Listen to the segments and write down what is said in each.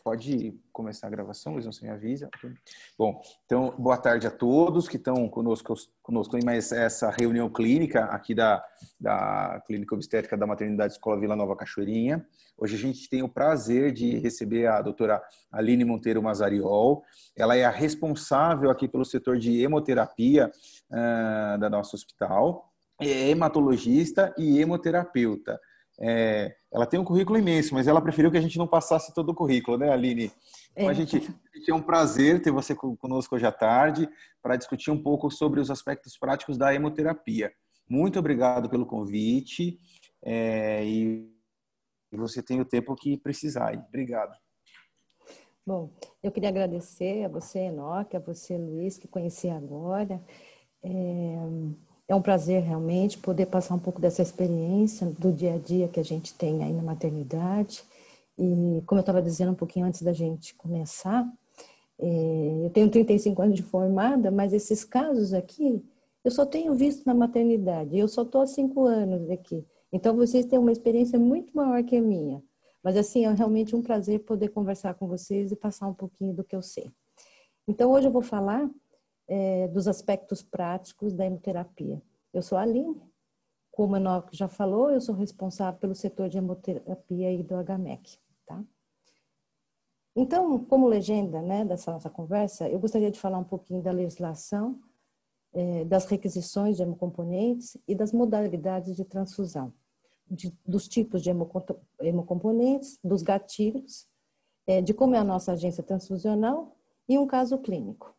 Pode começar a gravação, Luiz, você me avisa. Bom, então, boa tarde a todos que estão conosco em mais essa reunião clínica aqui da Clínica Obstétrica da Maternidade Escola Vila Nova Cachoeirinha. Hoje a gente tem o prazer de receber a doutora Aline Monteiro Mazariol. Ela é a responsável aqui pelo setor de hemoterapia da nosso hospital, é hematologista e hemoterapeuta. Ela tem um currículo imenso, mas ela preferiu que a gente não passasse todo o currículo, né, Aline? Então, a gente é um prazer ter você conosco hoje à tarde para discutir um pouco sobre os aspectos práticos da hemoterapia. Muito obrigado pelo convite e você tem o tempo que precisar. Obrigado. Bom, eu queria agradecer a você, Enoque, a você, Luiz, que conheci agora. É um prazer realmente poder passar um pouco dessa experiência do dia a dia que a gente tem aí na maternidade. E como eu estava dizendo um pouquinho antes da gente começar, eu tenho 35 anos de formada, mas esses casos aqui eu só tenho visto na maternidade. Eu só estou há 5 anos aqui. Então vocês têm uma experiência muito maior que a minha. Mas assim, é realmente um prazer poder conversar com vocês e passar um pouquinho do que eu sei. Então hoje eu vou falar dos aspectos práticos da hemoterapia. Eu sou a Aline, como o Enoque já falou, eu sou responsável pelo setor de hemoterapia e do HMEC, tá? Então, como legenda, né, dessa nossa conversa, eu gostaria de falar um pouquinho da legislação, das requisições de hemocomponentes e das modalidades de transfusão, dos tipos de hemocomponentes, dos gatilhos, de como é a nossa agência transfusional e um caso clínico.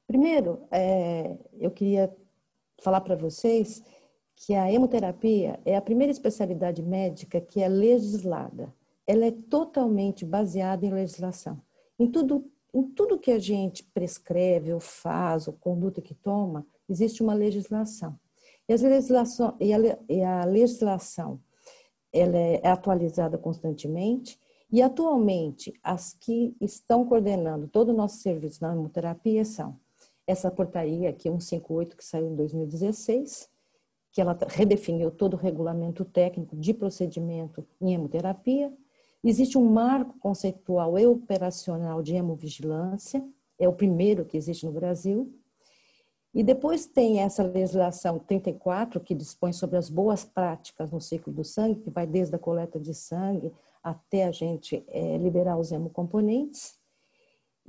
Primeiro, eu queria falar para vocês que a hemoterapia é a primeira especialidade médica que é legislada. Ela é totalmente baseada em legislação. Em tudo que a gente prescreve ou faz, ou conduta que toma, existe uma legislação. E a legislação ela é atualizada constantemente. E atualmente, as que estão coordenando todo o nosso serviço na hemoterapia são essa portaria aqui, 158, que saiu em 2016, que ela redefiniu todo o regulamento técnico de procedimento em hemoterapia. Existe um marco conceitual e operacional de hemovigilância, é o primeiro que existe no Brasil. E depois tem essa legislação 34, que dispõe sobre as boas práticas no ciclo do sangue, que vai desde a coleta de sangue até a gente liberar os hemocomponentes.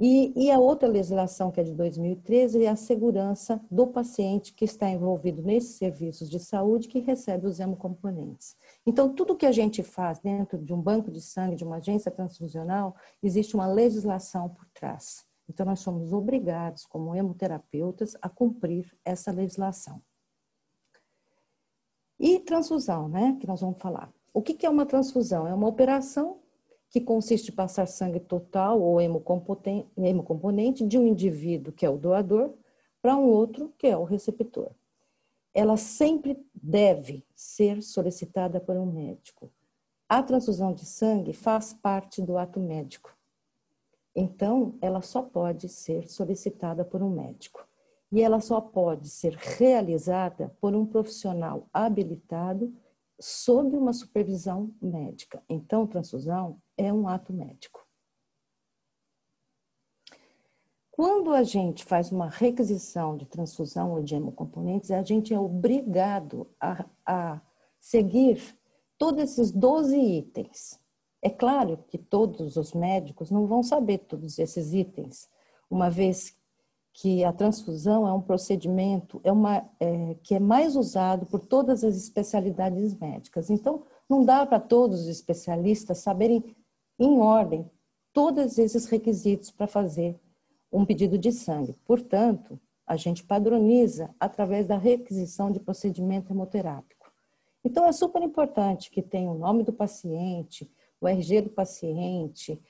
E a outra legislação, que é de 2013, é a segurança do paciente que está envolvido nesses serviços de saúde que recebe os hemocomponentes. Então, tudo que a gente faz dentro de um banco de sangue, de uma agência transfusional, existe uma legislação por trás. Então, nós somos obrigados, como hemoterapeutas, a cumprir essa legislação. E transfusão, né, que nós vamos falar. O que é uma transfusão? É uma operação que consiste em passar sangue total ou hemocomponente de um indivíduo, que é o doador, para um outro, que é o receptor. Ela sempre deve ser solicitada por um médico. A transfusão de sangue faz parte do ato médico. Então, ela só pode ser solicitada por um médico. E ela só pode ser realizada por um profissional habilitado sob uma supervisão médica. Então, transfusão é um ato médico. Quando a gente faz uma requisição de transfusão ou de hemocomponentes, a gente é obrigado a seguir todos esses 12 itens. É claro que todos os médicos não vão saber todos esses itens, uma vez que a transfusão é um procedimento que é mais usado por todas as especialidades médicas. Então, não dá para todos os especialistas saberem, em ordem, todos esses requisitos para fazer um pedido de sangue. Portanto, a gente padroniza através da requisição de procedimento hemoterápico. Então, é super importante que tenha o nome do paciente, o RG do paciente,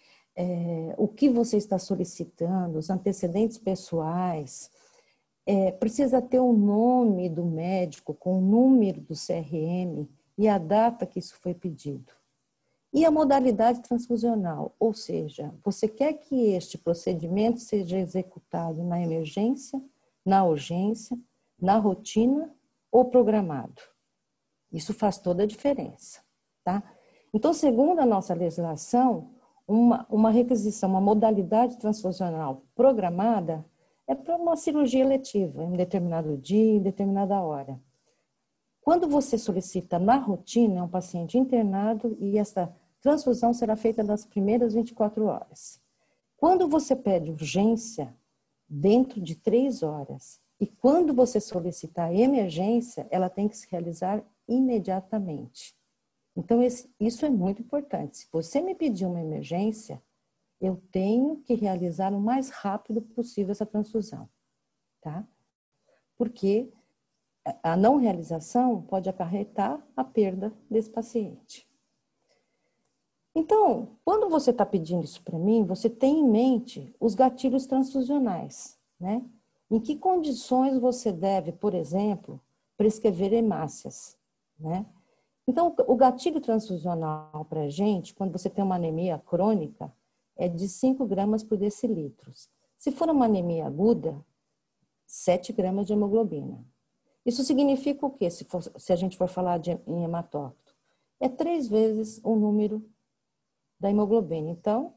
o que você está solicitando, os antecedentes pessoais. Precisa ter o nome do médico com o número do CRM e a data que isso foi pedido. E a modalidade transfusional, ou seja, você quer que este procedimento seja executado na emergência, na urgência, na rotina ou programado. Isso faz toda a diferença, tá? Então, segundo a nossa legislação, uma requisição, uma modalidade transfusional programada é para uma cirurgia eletiva, em determinado dia, em determinada hora. Quando você solicita na rotina, é um paciente internado e essa transfusão será feita nas primeiras 24 horas. Quando você pede urgência, dentro de 3 horas, e quando você solicitar emergência, ela tem que se realizar imediatamente. Então, isso é muito importante. Se você me pedir uma emergência, eu tenho que realizar o mais rápido possível essa transfusão, tá? Porque a não realização pode acarretar a perda desse paciente. Então, quando você está pedindo isso para mim, você tem em mente os gatilhos transfusionais, né? Em que condições você deve, por exemplo, prescrever hemácias, né? Então, o gatilho transfusional para a gente, quando você tem uma anemia crônica, é de 5 gramas por decilitro. Se for uma anemia aguda, 7 gramas de hemoglobina. Isso significa o quê, se a gente for falar em hematócrito? É 3 vezes o número da hemoglobina. Então,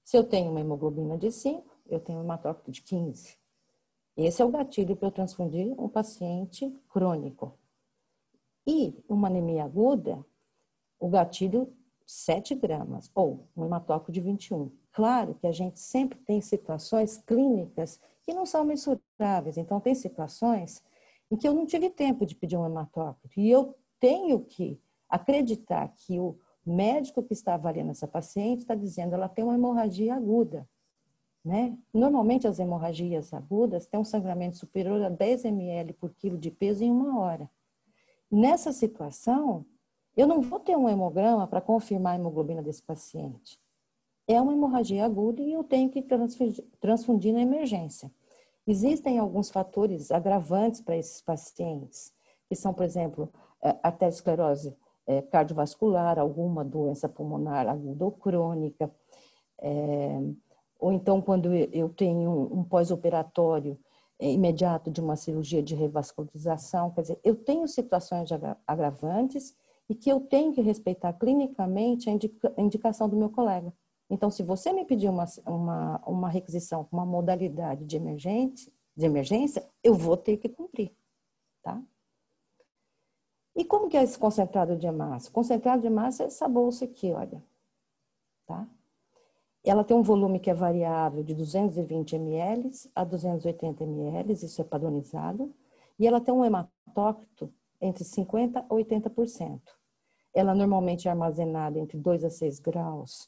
se eu tenho uma hemoglobina de 5, eu tenho um hematócrito de 15. Esse é o gatilho para eu transfundir um paciente crônico. E uma anemia aguda, o gatilho 7 gramas, ou um hematócrito de 21. Claro que a gente sempre tem situações clínicas que não são mensuráveis. Então, tem situações em que eu não tive tempo de pedir um hematócrito. E eu tenho que acreditar que o médico que está avaliando essa paciente está dizendo que ela tem uma hemorragia aguda, né? Normalmente, as hemorragias agudas têm um sangramento superior a 10 ml por quilo de peso em 1 hora. Nessa situação, eu não vou ter um hemograma para confirmar a hemoglobina desse paciente. É uma hemorragia aguda e eu tenho que transfundir na emergência. Existem alguns fatores agravantes para esses pacientes, que são, por exemplo, aterosclerose cardiovascular, alguma doença pulmonar aguda ou crônica, ou então quando eu tenho um pós-operatório imediato de uma cirurgia de revascularização, quer dizer, eu tenho situações agravantes e que eu tenho que respeitar clinicamente a indicação do meu colega. Então, se você me pedir uma requisição com uma modalidade de emergência, eu vou ter que cumprir, tá? E como que é esse concentrado de hemácia? Concentrado de hemácia é essa bolsa aqui, olha, tá? Ela tem um volume que é variável de 220 ml a 280 ml, isso é padronizado, e ela tem um hematócrito entre 50% a 80%. Ela normalmente é armazenada entre 2 a 6 graus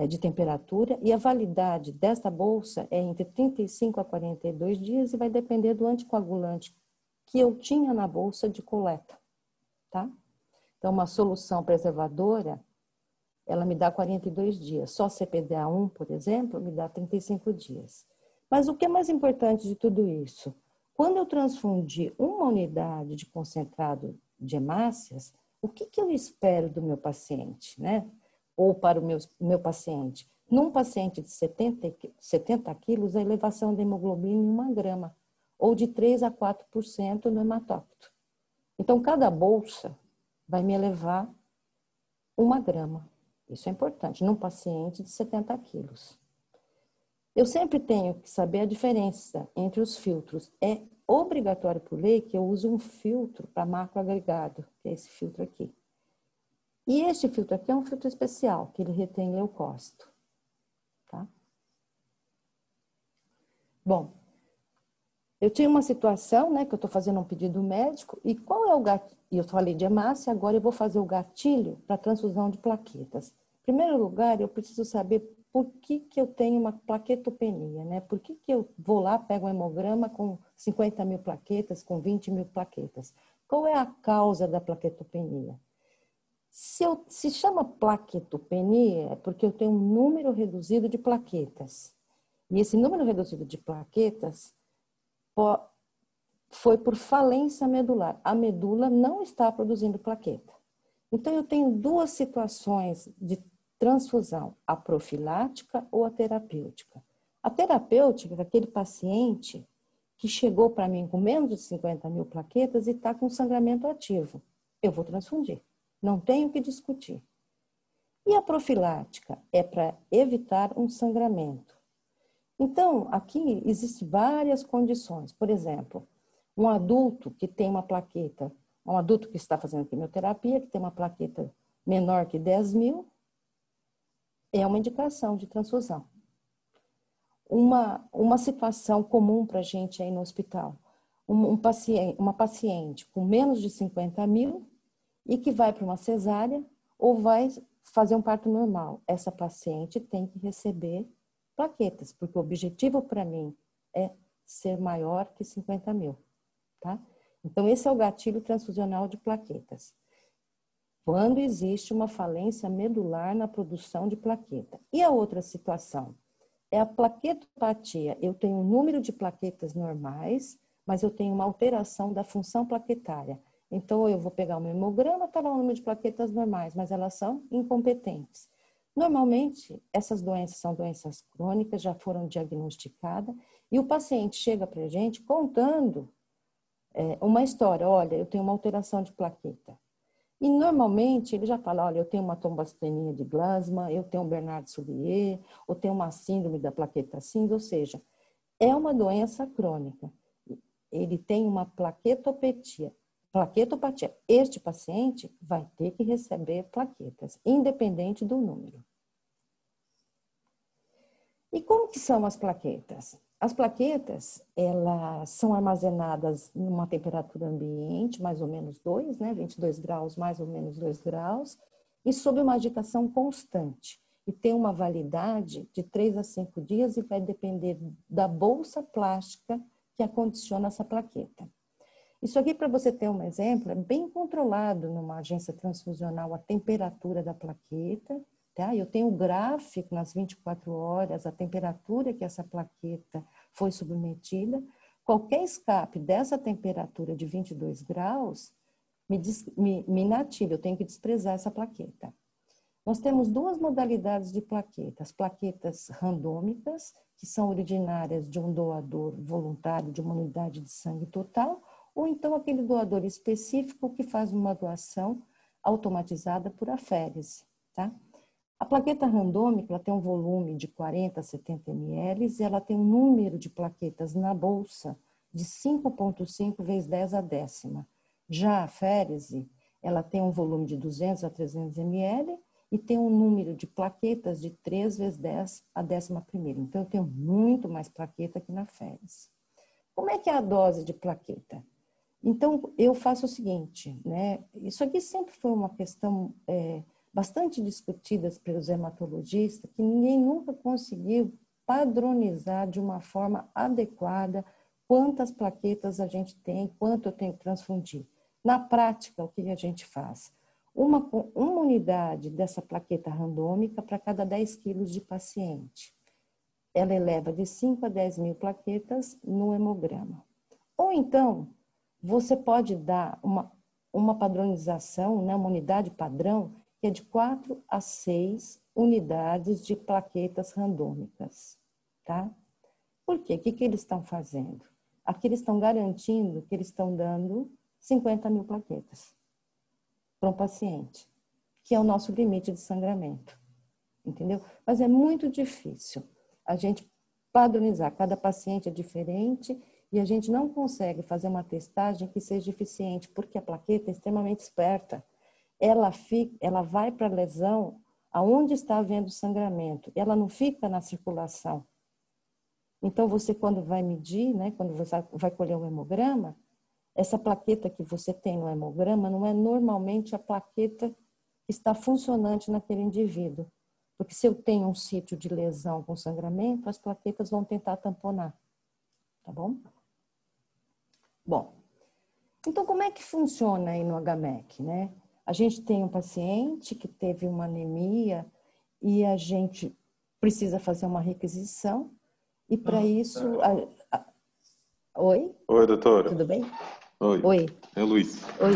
de temperatura, e a validade desta bolsa é entre 35 a 42 dias e vai depender do anticoagulante que eu tinha na bolsa de coleta, tá? Então, uma solução preservadora, ela me dá 42 dias. Só CPDA1, por exemplo, me dá 35 dias. Mas o que é mais importante de tudo isso? Quando eu transfundi uma unidade de concentrado de hemácias, o que eu espero do meu paciente, né? Ou para o meu paciente? Num paciente de 70 quilos, a elevação da hemoglobina em 1 grama, ou de 3 a 4% no hematócrito. Então, cada bolsa vai me elevar 1 grama. Isso é importante, num paciente de 70 quilos. Eu sempre tenho que saber a diferença entre os filtros. É obrigatório por lei que eu use um filtro para macroagregado, que é esse filtro aqui. E este filtro aqui é um filtro especial, que ele retém leucócito, tá? Bom, eu tinha uma situação, né, que eu estou fazendo um pedido médico, e qual é o gatilho? Eu falei de hemácia, agora eu vou fazer o gatilho para transfusão de plaquetas. Em primeiro lugar, eu preciso saber por que eu tenho uma plaquetopenia, né? Por que eu vou lá, pego um hemograma com 50 mil plaquetas, com 20 mil plaquetas? Qual é a causa da plaquetopenia? Se chama plaquetopenia, é porque eu tenho um número reduzido de plaquetas. E esse número reduzido de plaquetas foi por falência medular. A medula não está produzindo plaqueta. Então, eu tenho 2 situações de transfusão, a profilática ou a terapêutica. A terapêutica é aquele paciente que chegou para mim com menos de 50 mil plaquetas e está com sangramento ativo. Eu vou transfundir. Não tenho o que discutir. E a profilática é para evitar um sangramento. Então, aqui existem várias condições. Por exemplo, um adulto que tem uma plaqueta, um adulto que está fazendo quimioterapia, que tem uma plaqueta menor que 10.000, é uma indicação de transfusão. Uma situação comum para a gente aí no hospital, uma paciente com menos de 50.000 e que vai para uma cesárea ou vai fazer um parto normal. Essa paciente tem que receber plaquetas, porque o objetivo para mim é ser maior que 50.000, tá? Então, esse é o gatilho transfusional de plaquetas. Quando existe uma falência medular na produção de plaqueta. E a outra situação é a plaquetopatia. Eu tenho um número de plaquetas normais, mas eu tenho uma alteração da função plaquetária. Então, eu vou pegar um hemograma, está lá o número de plaquetas normais, mas elas são incompetentes. Normalmente, essas doenças são doenças crônicas, já foram diagnosticadas, e o paciente chega para a gente contando uma história. Olha, eu tenho uma alteração de plaqueta. E normalmente ele já fala, olha, eu tenho uma trombocitemia de Glasma, eu tenho um Bernard-Soulier, ou tenho uma síndrome da plaqueta cinza, ou seja, é uma doença crônica. Ele tem uma plaquetopatia. Este paciente vai ter que receber plaquetas, independente do número. E como que são as plaquetas? As plaquetas, elas são armazenadas numa temperatura ambiente, mais ou menos 2, né? 22 graus, mais ou menos 2 graus, e sob uma agitação constante. E tem uma validade de 3 a 5 dias e vai depender da bolsa plástica que acondiciona essa plaqueta. Isso aqui, para você ter um exemplo, é bem controlado numa agência transfusional a temperatura da plaqueta, tá? Eu tenho o gráfico nas 24 horas, a temperatura que essa plaqueta foi submetida. Qualquer escape dessa temperatura de 22 graus me inativa, eu tenho que desprezar essa plaqueta. Nós temos duas modalidades de plaquetas. Plaquetas randômicas, que são originárias de um doador voluntário de uma unidade de sangue total, ou então aquele doador específico que faz uma doação automatizada por aférese, tá? A plaqueta randômica, ela tem um volume de 40 a 70 ml e ela tem um número de plaquetas na bolsa de 5,5 vezes 10 a décima. Já a aférese, ela tem um volume de 200 a 300 ml e tem um número de plaquetas de 3 vezes 10 a décima primeira. Então, eu tenho muito mais plaqueta que na aférese. Como é que é a dose de plaqueta? Então, eu faço o seguinte, né? Isso aqui sempre foi uma questão bastante discutida pelos hematologistas, que ninguém nunca conseguiu padronizar de uma forma adequada quantas plaquetas a gente tem, quanto eu tenho que transfundir. Na prática, o que a gente faz? Uma unidade dessa plaqueta randômica para cada 10 quilos de paciente. Ela eleva de 5 a 10 mil plaquetas no hemograma. Ou então, você pode dar uma padronização, né, uma unidade padrão, que é de 4 a 6 unidades de plaquetas randômicas, tá? Por quê? O que eles estão fazendo? Aqui eles estão garantindo que eles estão dando 50 mil plaquetas para um paciente, que é o nosso limite de sangramento, entendeu? Mas é muito difícil a gente padronizar, cada paciente é diferente e a gente não consegue fazer uma testagem que seja eficiente, porque a plaqueta é extremamente esperta. Ela vai para a lesão aonde está havendo sangramento, ela não fica na circulação. Então, você quando vai medir, né, quando você vai colher um hemograma, essa plaqueta que você tem no hemograma não é normalmente a plaqueta que está funcionante naquele indivíduo. Porque se eu tenho um sítio de lesão com sangramento, as plaquetas vão tentar tamponar. Tá bom? Bom, então como é que funciona aí no HMEC, né? A gente tem um paciente que teve uma anemia e a gente precisa fazer uma requisição e para isso... Oi? Oi, doutora. Tudo bem? Oi. Oi. É o Luiz. Oi.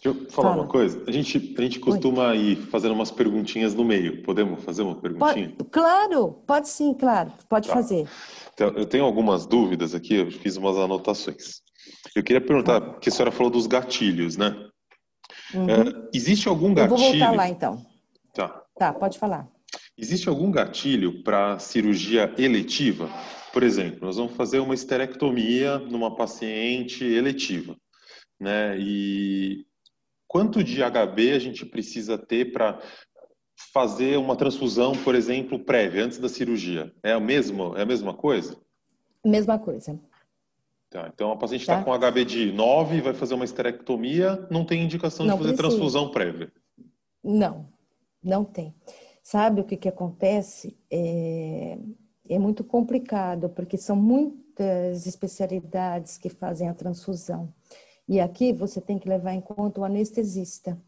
Deixa eu falar Fala. uma coisa. A gente costuma ir fazendo umas perguntinhas no meio. Podemos fazer uma perguntinha? Claro, pode sim, claro. Pode fazer. Então, eu tenho algumas dúvidas aqui, eu fiz umas anotações. Eu queria perguntar, porque a senhora falou dos gatilhos, né? Uhum. Existe algum Eu vou voltar gatilho? lá, então. Tá. Tá, pode falar. Existe algum gatilho para cirurgia eletiva? Por exemplo, nós vamos fazer uma esterectomia numa paciente eletiva, né? E quanto de HB a gente precisa ter para fazer uma transfusão, por exemplo, prévia, antes da cirurgia? É a mesma coisa? Mesma coisa, Tá, então a paciente está tá? com HB de 9, vai fazer uma esterectomia, não tem indicação de Não fazer precisa. transfusão prévia. Não, não tem. Sabe o que que acontece? É muito complicado, porque são muitas especialidades que fazem a transfusão. E aqui você tem que levar em conta o anestesista,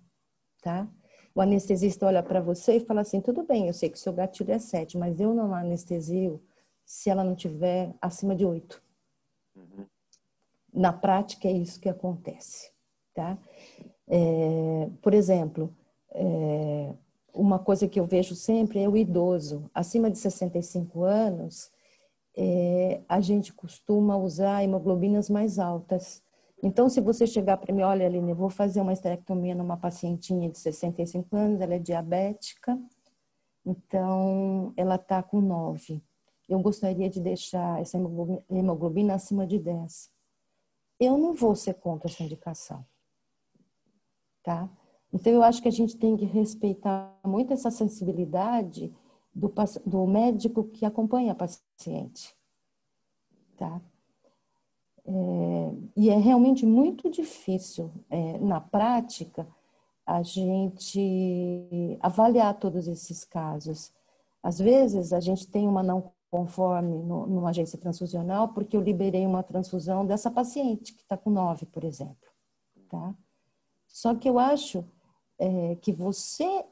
tá? O anestesista olha para você e fala assim, tudo bem, eu sei que o seu gatilho é 7, mas eu não anestesio se ela não tiver acima de 8. Uhum. Na prática é isso que acontece, tá? Por exemplo, uma coisa que eu vejo sempre é o idoso. Acima de 65 anos, a gente costuma usar hemoglobinas mais altas. Então, se você chegar para mim, olha, Aline, eu vou fazer uma esterectomia numa pacientinha de 65 anos, ela é diabética, então ela está com 9. Eu gostaria de deixar essa hemoglobina acima de 10. Eu não vou ser contra essa indicação, tá? Então, eu acho que a gente tem que respeitar muito essa sensibilidade do médico que acompanha a paciente, tá? E é realmente muito difícil, na prática, a gente avaliar todos esses casos. Às vezes, a gente tem uma não conforme numa agência transfusional porque eu liberei uma transfusão dessa paciente que está com 9, por exemplo, tá? Só que eu acho que você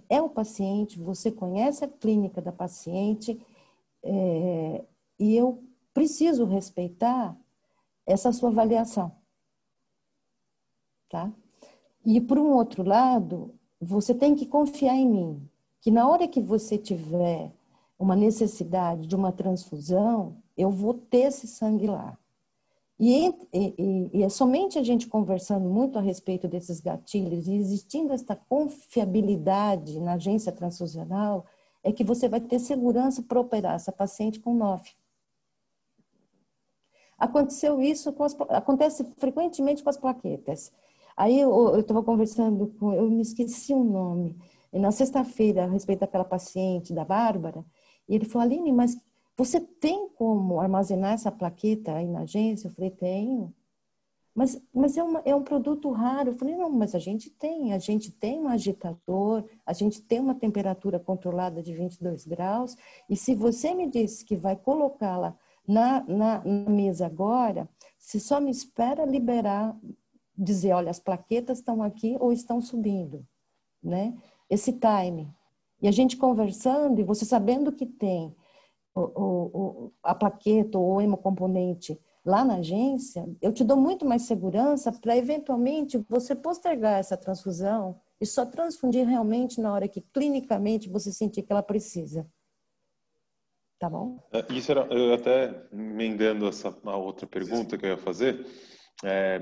é o paciente, você conhece a clínica da paciente e eu preciso respeitar essa sua avaliação, tá? E por um outro lado, você tem que confiar em mim, que na hora que você tiver uma necessidade de uma transfusão, eu vou ter esse sangue lá. E é somente a gente conversando muito a respeito desses gatilhos e existindo esta confiabilidade na agência transfusional, é que você vai ter segurança para operar essa paciente com 9. Aconteceu isso, acontece frequentemente com as plaquetas. Aí eu estava conversando com, eu me esqueci o nome, e na sexta-feira, a respeito daquela paciente, da Bárbara, e ele falou, Aline, mas você tem como armazenar essa plaqueta aí na agência? Eu falei, tenho. Mas é um produto raro. Eu falei, não, mas a gente tem um agitador, a gente tem uma temperatura controlada de 22 graus, e se você me disse que vai colocá-la na mesa agora, se só me espera liberar, dizer, olha, as plaquetas estão aqui ou estão subindo, né? Esse time. E a gente conversando, e você sabendo que tem a plaqueta ou o hemocomponente lá na agência, eu te dou muito mais segurança para, eventualmente, você postergar essa transfusão e só transfundir realmente na hora que, clinicamente, você sentir que ela precisa. Tá bom? Isso era, eu até emendando a outra pergunta que eu ia fazer,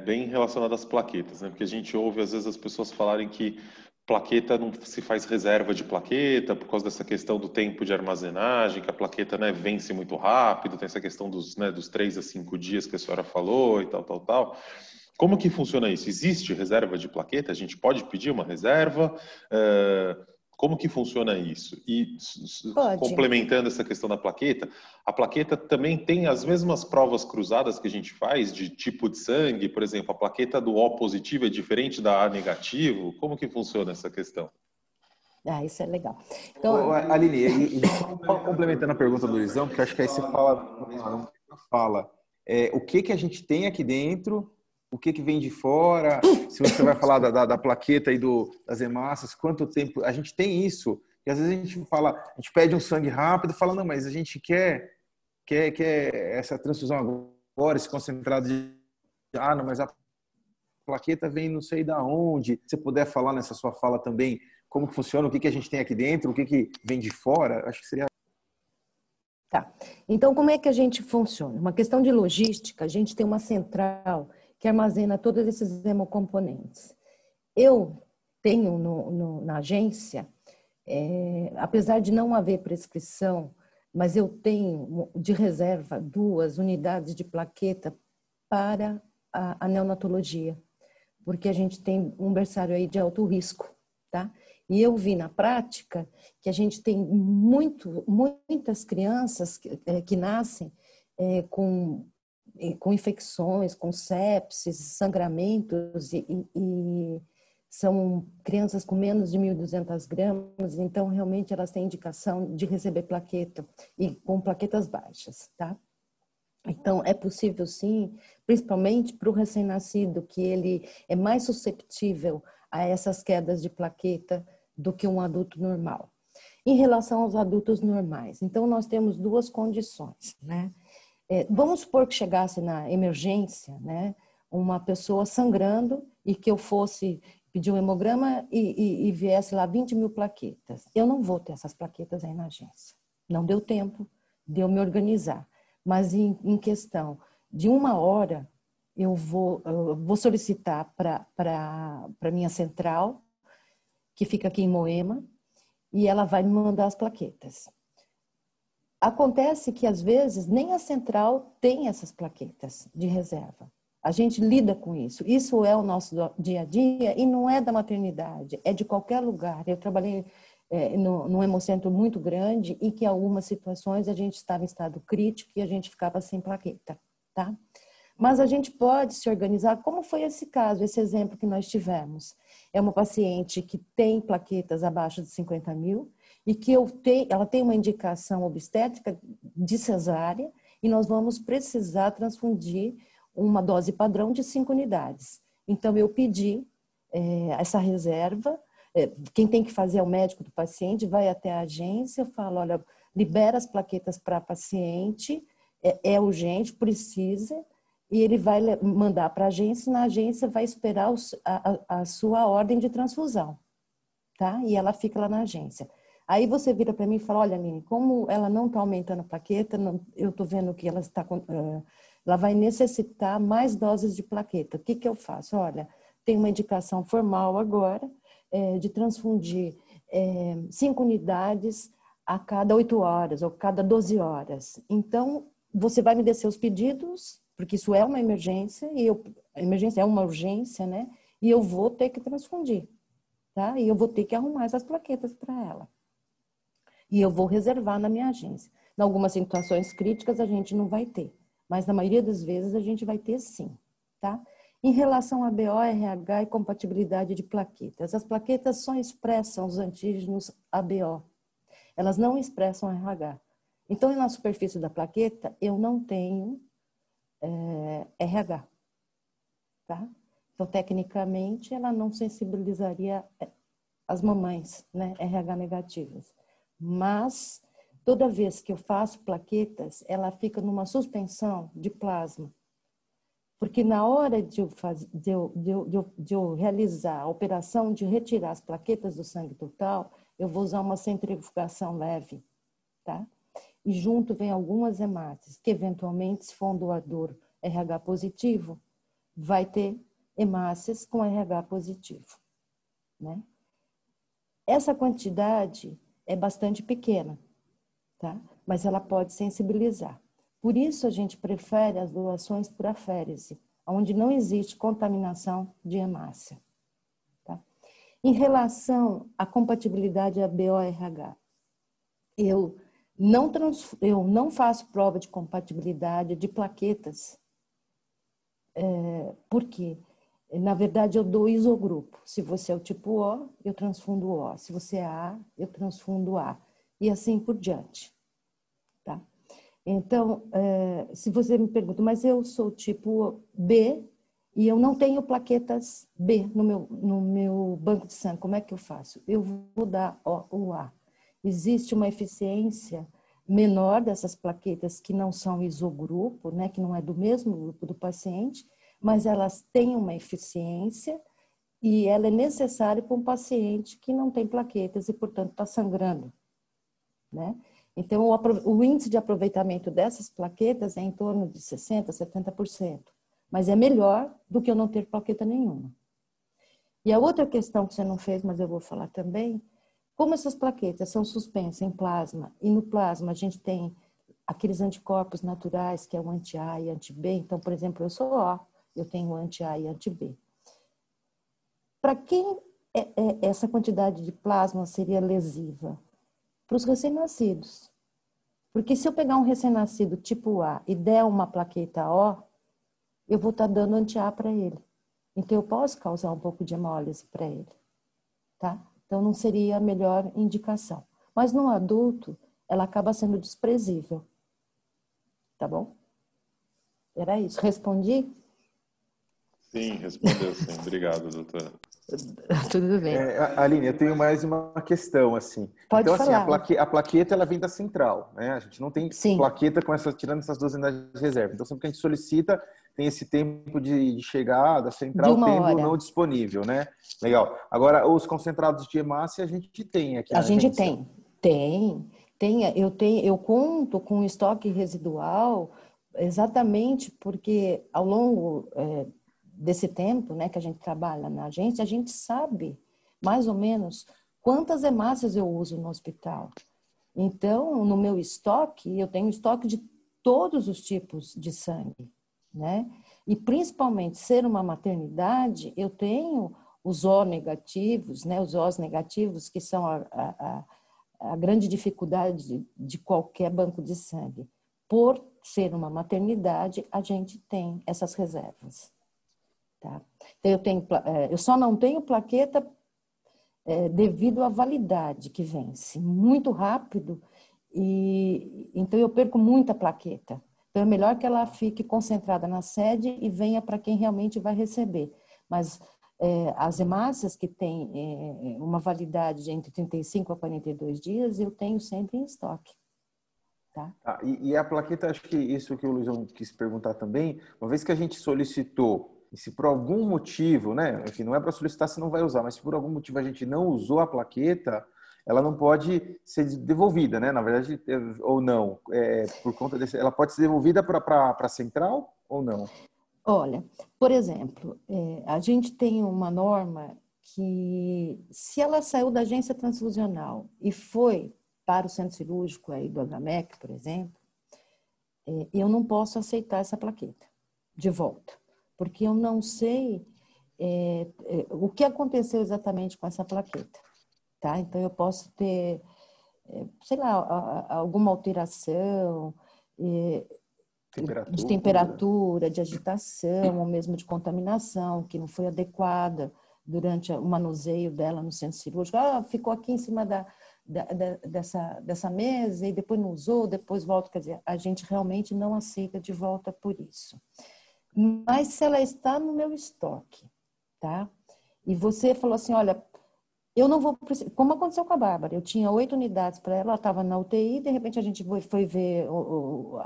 bem relacionada às plaquetas, né? Porque a gente ouve às vezes as pessoas falarem que plaqueta não se faz reserva de plaqueta por causa dessa questão do tempo de armazenagem, que a plaqueta, né, vence muito rápido, tem essa questão dos 3 a 5 dias que a senhora falou e tal. Como que funciona isso? Existe reserva de plaqueta? A gente pode pedir uma reserva? Como que funciona isso? E complementando essa questão da plaqueta, a plaqueta também tem as mesmas provas cruzadas que a gente faz de tipo de sangue, por exemplo, a plaqueta do O positivo é diferente da A negativo? Como que funciona essa questão? Isso é legal. Então, Aline, e só complementando a pergunta do Luizão, porque acho que aí você fala o que a gente tem aqui dentro, o que vem de fora, se você vai falar da plaqueta e das hemácias, quanto tempo, a gente tem isso, e às vezes a gente pede um sangue rápido, fala, não, mas a gente quer essa transfusão agora, esse concentrado não, mas a plaqueta vem não sei da onde, se você puder falar nessa sua fala também, como funciona, o que a gente tem aqui dentro, o que vem de fora, acho que seria... Tá, então como é que a gente funciona? Uma questão de logística, a gente tem uma central que armazena todos esses hemocomponentes. Eu tenho na agência Apesar de não haver prescrição, mas eu tenho de reserva 2 unidades de plaqueta para a neonatologia, porque a gente tem um berçário aí de alto risco, tá? E eu vi na prática que a gente tem muitas crianças que nascem com infecções, com sepsis, sangramentos, e são crianças com menos de 1.200 gramas, então realmente elas têm indicação de receber plaqueta, e com plaquetas baixas, tá? Então, é possível sim, principalmente para o recém-nascido, que ele é mais susceptível a essas quedas de plaqueta do que um adulto normal. Em relação aos adultos normais, então nós temos 2 condições, né? Vamos supor que chegasse na emergência, né, uma pessoa sangrando e que eu fosse pedir um hemograma e viesse lá 20.000 plaquetas. Eu não vou ter essas plaquetas aí na agência. Não deu tempo de eu me organizar. Mas em questão de 1 hora, eu vou solicitar para a minha central, que fica aqui em Moema, e ela vai me mandar as plaquetas. Acontece que, às vezes, nem a central tem essas plaquetas de reserva. A gente lida com isso. Isso é o nosso dia a dia e não é da maternidade, é de qualquer lugar. Eu trabalhei num hemocentro muito grande e que em algumas situações a gente estava em estado crítico e a gente ficava sem plaqueta, tá? Mas a gente pode se organizar, como foi esse caso, esse exemplo que nós tivemos. É uma paciente que tem plaquetas abaixo de 50.000 e que ela tem uma indicação obstétrica de cesárea e nós vamos precisar transfundir uma dose padrão de 5 unidades. Então, eu pedi essa reserva. Quem tem que fazer é o médico do paciente, vai até a agência, fala, olha, libera as plaquetas para a paciente, é urgente, precisa, e ele vai mandar para a agência, e na agência vai esperar a sua ordem de transfusão, tá? E ela fica lá na agência. Aí você vira para mim e fala, olha, Nini, como ela não está aumentando a plaqueta, eu estou vendo que ela vai necessitar mais doses de plaqueta. O que que eu faço? Olha, tem uma indicação formal agora, de transfundir 5 unidades a cada 8 horas ou cada 12 horas. Então, você vai me descer os pedidos, porque isso é uma emergência, a emergência é uma urgência, né? E eu vou ter que transfundir, tá? E eu vou ter que arrumar essas plaquetas para ela. E eu vou reservar na minha agência. Em algumas situações críticas a gente não vai ter, mas na maioria das vezes a gente vai ter sim, tá? Em relação a BO, RH e compatibilidade de plaquetas, as plaquetas só expressam os antígenos ABO, elas não expressam RH. Então, na superfície da plaqueta, eu não tenho RH, tá? Então, tecnicamente, ela não sensibilizaria as mamães, né, RH negativas. Mas, toda vez que eu faço plaquetas, ela fica numa suspensão de plasma. Porque na hora de eu realizar a operação de retirar as plaquetas do sangue total, eu vou usar uma centrifugação leve, tá? E junto vem algumas hemácias, que eventualmente, se for um doador RH positivo, vai ter hemácias com RH positivo, né? Essa quantidade é bastante pequena, tá? Mas ela pode sensibilizar. Por isso, a gente prefere as doações por aférese, onde não existe contaminação de hemácia. Tá? Em relação à compatibilidade ABO-RH, eu não faço prova de compatibilidade de plaquetas, porque, na verdade, eu dou isogrupo. Se você é o tipo O, eu transfundo O. Se você é A, eu transfundo A. E assim por diante. Tá? Então, se você me pergunta, mas eu sou tipo B e eu não tenho plaquetas B no meu banco de sangue, como é que eu faço? Eu vou dar o A. Existe uma eficiência menor dessas plaquetas que não são isogrupo, né, que não é do mesmo grupo do paciente, mas elas têm uma eficiência e ela é necessária para um paciente que não tem plaquetas e, portanto, está sangrando, né? Então, o índice de aproveitamento dessas plaquetas é em torno de 60%, 70%. Mas é melhor do que eu não ter plaqueta nenhuma. E a outra questão que você não fez, mas eu vou falar também, Como essas plaquetas são suspensas em plasma, e no plasma a gente tem aqueles anticorpos naturais, que é o anti-A e anti-B, então, por exemplo, eu sou O, eu tenho anti-A e anti-B. Para quem essa quantidade de plasma seria lesiva? Para os recém-nascidos. Porque se eu pegar um recém-nascido tipo A e der uma plaqueta O, eu vou estar dando anti-A para ele. Então, eu posso causar um pouco de hemólise para ele. Tá? Então, não seria a melhor indicação. Mas no adulto, ela acaba sendo desprezível. Tá bom? Era isso. Respondi? Sim, respondeu sim. Obrigado, doutora. Tudo bem. Aline, eu tenho mais uma questão, assim. Pode Então, assim, falar. a plaqueta, ela vem da central, né? A gente não tem Sim. plaqueta tirando essas 2 unidades de reserva. Então, sempre que a gente solicita, tem esse tempo de chegada De central, 1 tendo hora. não disponível, né? Legal. Agora, os concentrados de hemácia a gente tem aqui A na gente agência. eu conto com estoque residual exatamente porque ao longo desse tempo, né, que a gente trabalha na agência, a gente sabe mais ou menos quantas hemácias eu uso no hospital. Então, no meu estoque, eu tenho estoque de todos os tipos de sangue, né? E principalmente ser uma maternidade, eu tenho os O negativos, né? Os Os negativos, que são a grande dificuldade de qualquer banco de sangue. Por ser uma maternidade, a gente tem essas reservas. Tá? Então, eu só não tenho plaqueta devido à validade que vence muito rápido, e então eu perco muita plaqueta. Então é melhor que ela fique concentrada na sede e venha para quem realmente vai receber. Mas as hemácias que têm uma validade de entre 35 a 42 dias, eu tenho sempre em estoque. Tá? E a plaqueta, acho que isso que o Luizão quis perguntar também, uma vez que a gente solicitou, e se por algum motivo, né, enfim, não é para solicitar se não vai usar, mas se por algum motivo a gente não usou a plaqueta, ela não pode ser devolvida, né? Na verdade, ou não, por conta desse, ela pode ser devolvida para a central ou não? Olha, por exemplo, a gente tem uma norma que, se ela saiu da agência transfusional e foi para o centro cirúrgico aí do HMEC, por exemplo, eu não posso aceitar essa plaqueta de volta, porque eu não sei o que aconteceu exatamente com essa plaqueta, tá? Então, eu posso ter, sei lá, alguma alteração de temperatura, de agitação, ou mesmo de contaminação, que não foi adequada durante o manuseio dela no centro cirúrgico. Ficou aqui em cima dessa mesa e depois não usou, depois volta. Quer dizer, a gente realmente não aceita de volta por isso. Mas se ela está no meu estoque, tá? E você falou assim, olha, eu não vou precisar, como aconteceu com a Bárbara, eu tinha 8 unidades para ela estava na UTI, de repente a gente foi ver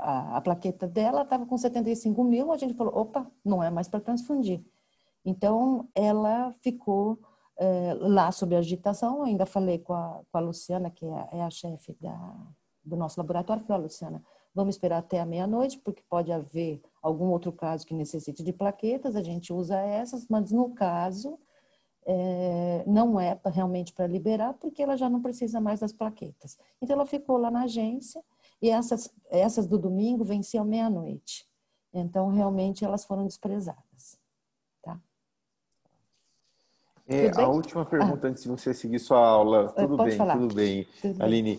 a plaqueta dela, estava com 75 mil, a gente falou, opa, não é mais para transfundir. Então, ela ficou lá sob agitação, ainda falei com a Luciana, que é a chefe do nosso laboratório, falei, Luciana, vamos esperar até a meia-noite, porque pode haver algum outro caso que necessite de plaquetas, a gente usa essas, mas no caso não é realmente para liberar, porque ela já não precisa mais das plaquetas. Então, ela ficou lá na agência e essas do domingo venciam meia-noite. Então, realmente, elas foram desprezadas. Tá? A última pergunta, antes de você seguir sua aula. Pode falar. Tudo bem, Tudo Aline.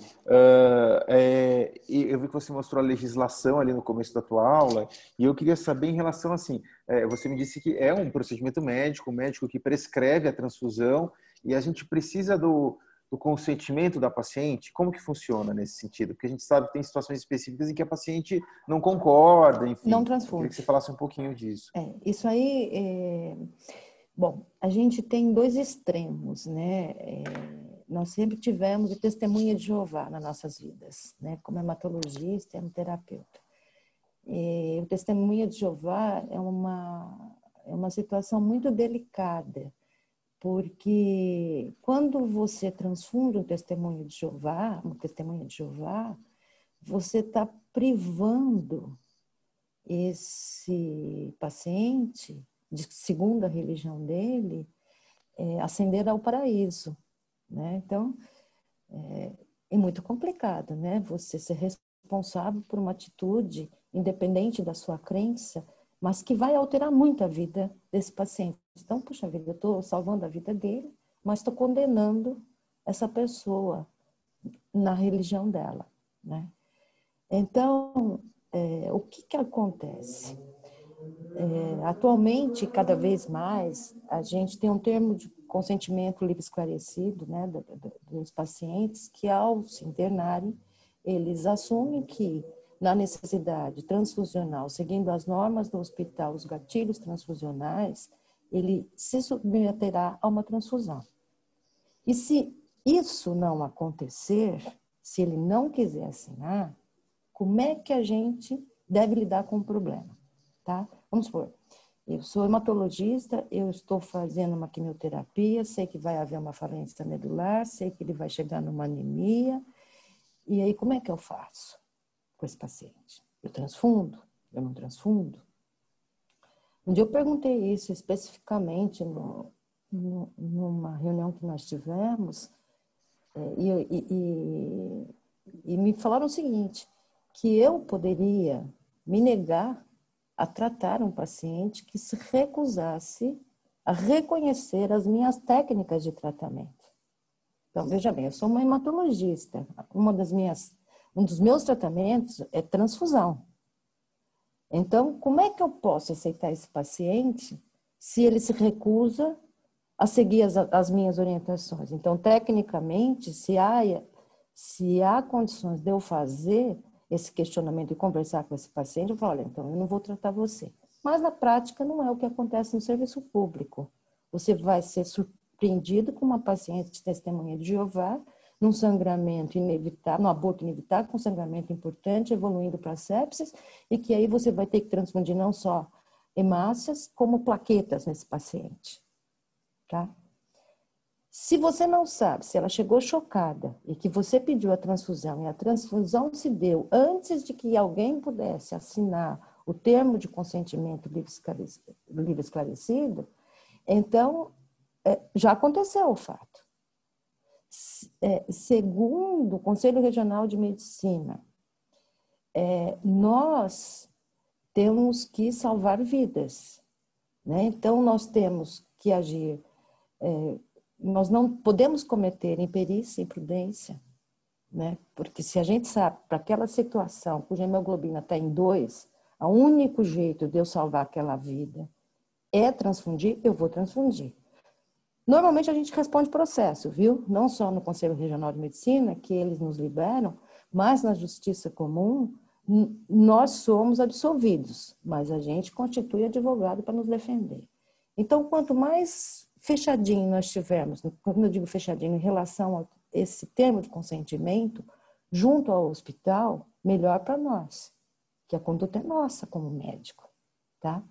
Eu vi que você mostrou a legislação ali no começo da tua aula, e eu queria saber em relação, assim, você me disse que é um procedimento médico, o médico que prescreve a transfusão, e a gente precisa do consentimento da paciente. Como que funciona nesse sentido? Porque a gente sabe que tem situações específicas em que a paciente não concorda, enfim. Não Eu transfunde. queria que você falasse um pouquinho disso. Isso aí Bom, a gente tem dois extremos, né? Nós sempre tivemos o testemunha de Jeová nas nossas vidas, né? Como hematologista e hemoterapeuta. O testemunha de Jeová é uma situação muito delicada, porque quando você transfunde um testemunho de Jeová, uma testemunha de Jeová, você está privando esse paciente, segundo a religião dele, ascender ao paraíso, né? Então, É muito complicado, né? Você ser responsável por uma atitude, independente da sua crença, mas que vai alterar muito a vida desse paciente. Então, puxa vida, eu estou salvando a vida dele, mas estou condenando essa pessoa na religião dela, né? Então, o que acontece? Atualmente, cada vez mais, a gente tem um termo de consentimento livre esclarecido, né, dos pacientes que, ao se internarem, eles assumem que, na necessidade transfusional, seguindo as normas do hospital, os gatilhos transfusionais, ele se submeterá a uma transfusão. E se isso não acontecer, se ele não quiser assinar, como é que a gente deve lidar com o problema? Tá? Vamos supor, eu sou hematologista, eu estou fazendo uma quimioterapia, sei que vai haver uma falência medular, sei que ele vai chegar numa anemia, e aí como é que eu faço com esse paciente? Eu transfundo? Eu não transfundo? Um dia eu perguntei isso especificamente numa reunião que nós tivemos, e me falaram o seguinte, que eu poderia me negar a tratar um paciente que se recusasse a reconhecer as minhas técnicas de tratamento. Então, veja bem, eu sou uma hematologista. Um dos meus tratamentos é transfusão. Então, como é que eu posso aceitar esse paciente se ele se recusa a seguir as minhas orientações? Então, tecnicamente, se há condições de eu fazer esse questionamento e conversar com esse paciente, eu falo, olha, então eu não vou tratar você. Mas na prática não é o que acontece no serviço público. Você vai ser surpreendido com uma paciente de testemunha de Jeová, num sangramento inevitável, num aborto inevitável, com sangramento importante, evoluindo para sepsis, e que aí você vai ter que transfundir não só hemácias, como plaquetas nesse paciente. Tá? Se você não sabe, se ela chegou chocada e que você pediu a transfusão e a transfusão se deu antes de que alguém pudesse assinar o termo de consentimento livre esclarecido, então já aconteceu o fato. Segundo o Conselho Regional de Medicina, nós temos que salvar vidas, né? Então nós temos que agir. Nós não podemos cometer imperícia e imprudência, né? Porque se a gente sabe, para aquela situação cuja hemoglobina está em 2, o único jeito de eu salvar aquela vida é transfundir, eu vou transfundir. Normalmente a gente responde processo, viu? Não só no Conselho Regional de Medicina, que eles nos liberam, mas na Justiça Comum, nós somos absolvidos, mas a gente constitui advogado para nos defender. Então, quanto mais fechadinho nós tivermos, quando eu digo fechadinho, em relação a esse termo de consentimento, junto ao hospital, melhor para nós, que a conduta é nossa como médico, tá?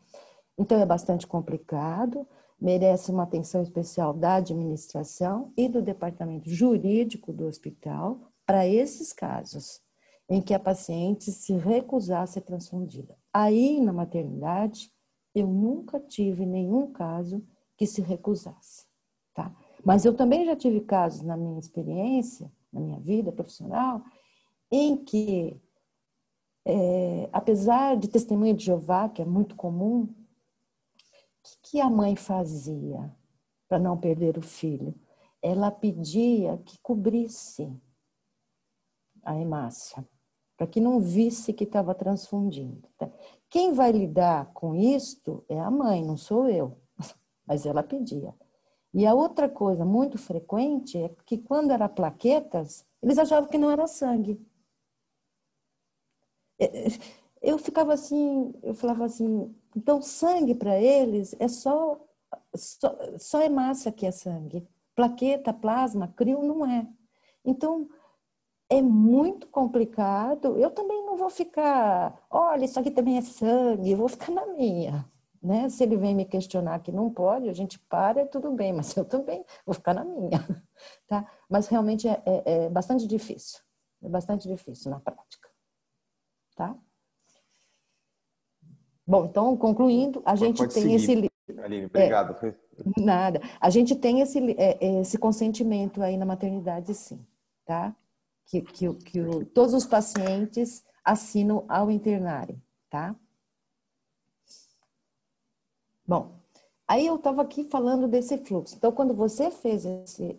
Então, é bastante complicado, merece uma atenção especial da administração e do departamento jurídico do hospital para esses casos em que a paciente se recusar a ser transfundida. Aí, na maternidade, eu nunca tive nenhum caso que se recusasse, tá? Mas eu também já tive casos na minha experiência, na minha vida profissional, em que, apesar de testemunha de Jeová, que é muito comum, o que a mãe fazia para não perder o filho? Ela pedia que cobrisse a hemácia, para que não visse que estava transfundindo. Tá? Quem vai lidar com isto é a mãe, não sou eu. Mas ela pedia. E a outra coisa muito frequente é que quando era plaquetas, eles achavam que não era sangue. Eu ficava assim, eu falava assim, então sangue para eles é só hemácia que é sangue. Plaqueta, plasma, crio não é. Então, é muito complicado. Eu também não vou ficar, olha, isso aqui também é sangue, eu vou ficar na minha. Né? Se ele vem me questionar que não pode, a gente para, tudo bem, mas eu também vou ficar na minha. Tá? Mas realmente é bastante difícil. É bastante difícil na prática. Tá? Bom, então, concluindo, a gente Pode tem seguir, Aline, obrigado. Nada. A gente tem esse consentimento aí na maternidade, sim. tá? Todos os pacientes assinam ao internarem, tá? Bom, aí eu estava aqui falando desse fluxo. Então, quando você fez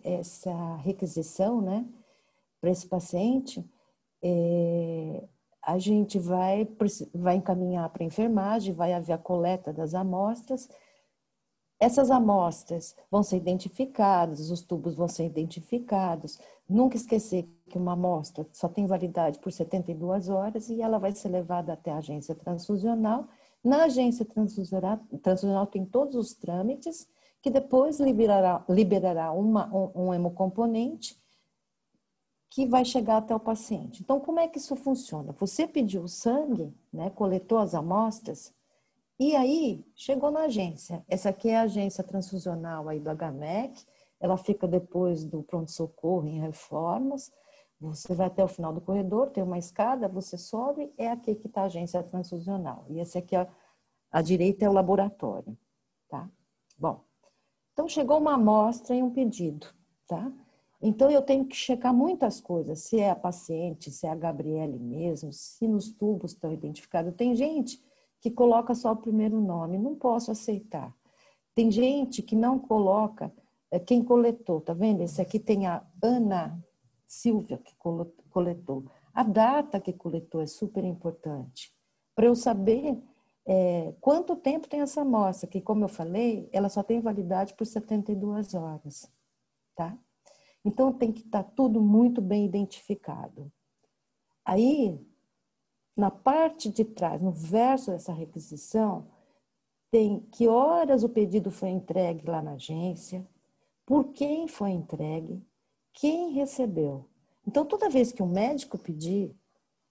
essa requisição, né, para esse paciente, a gente vai encaminhar para a enfermagem, vai haver a coleta das amostras. Essas amostras vão ser identificadas, os tubos vão ser identificados. Nunca esquecer que uma amostra só tem validade por 72 horas e ela vai ser levada até a agência transfusional. Na agência transfusional tem todos os trâmites, que depois liberará um hemocomponente que vai chegar até o paciente. Então, como é que isso funciona? Você pediu o sangue, né, coletou as amostras, e aí chegou na agência. Essa aqui é a agência transfusional aí do HMEC, ela fica depois do pronto-socorro em Reformas. Você vai até o final do corredor, tem uma escada, você sobe, é aqui que está a agência transfusional. E esse aqui, à direita, é o laboratório, tá? Bom, então chegou uma amostra e um pedido, tá? Então eu tenho que checar muitas coisas, se é a paciente, se é a Gabriele mesmo, se nos tubos estão identificados. Tem gente que coloca só o primeiro nome, não posso aceitar. Tem gente que não coloca quem coletou, tá vendo? Esse aqui tem a Ana Silvia que coletou. A data que coletou é super importante. Para eu saber quanto tempo tem essa amostra, que como eu falei, ela só tem validade por 72 horas, tá? Então tem que estar tudo muito bem identificado. Aí, na parte de trás, no verso dessa requisição, tem que horas o pedido foi entregue lá na agência, por quem foi entregue, quem recebeu. Então, toda vez que um médico pedir,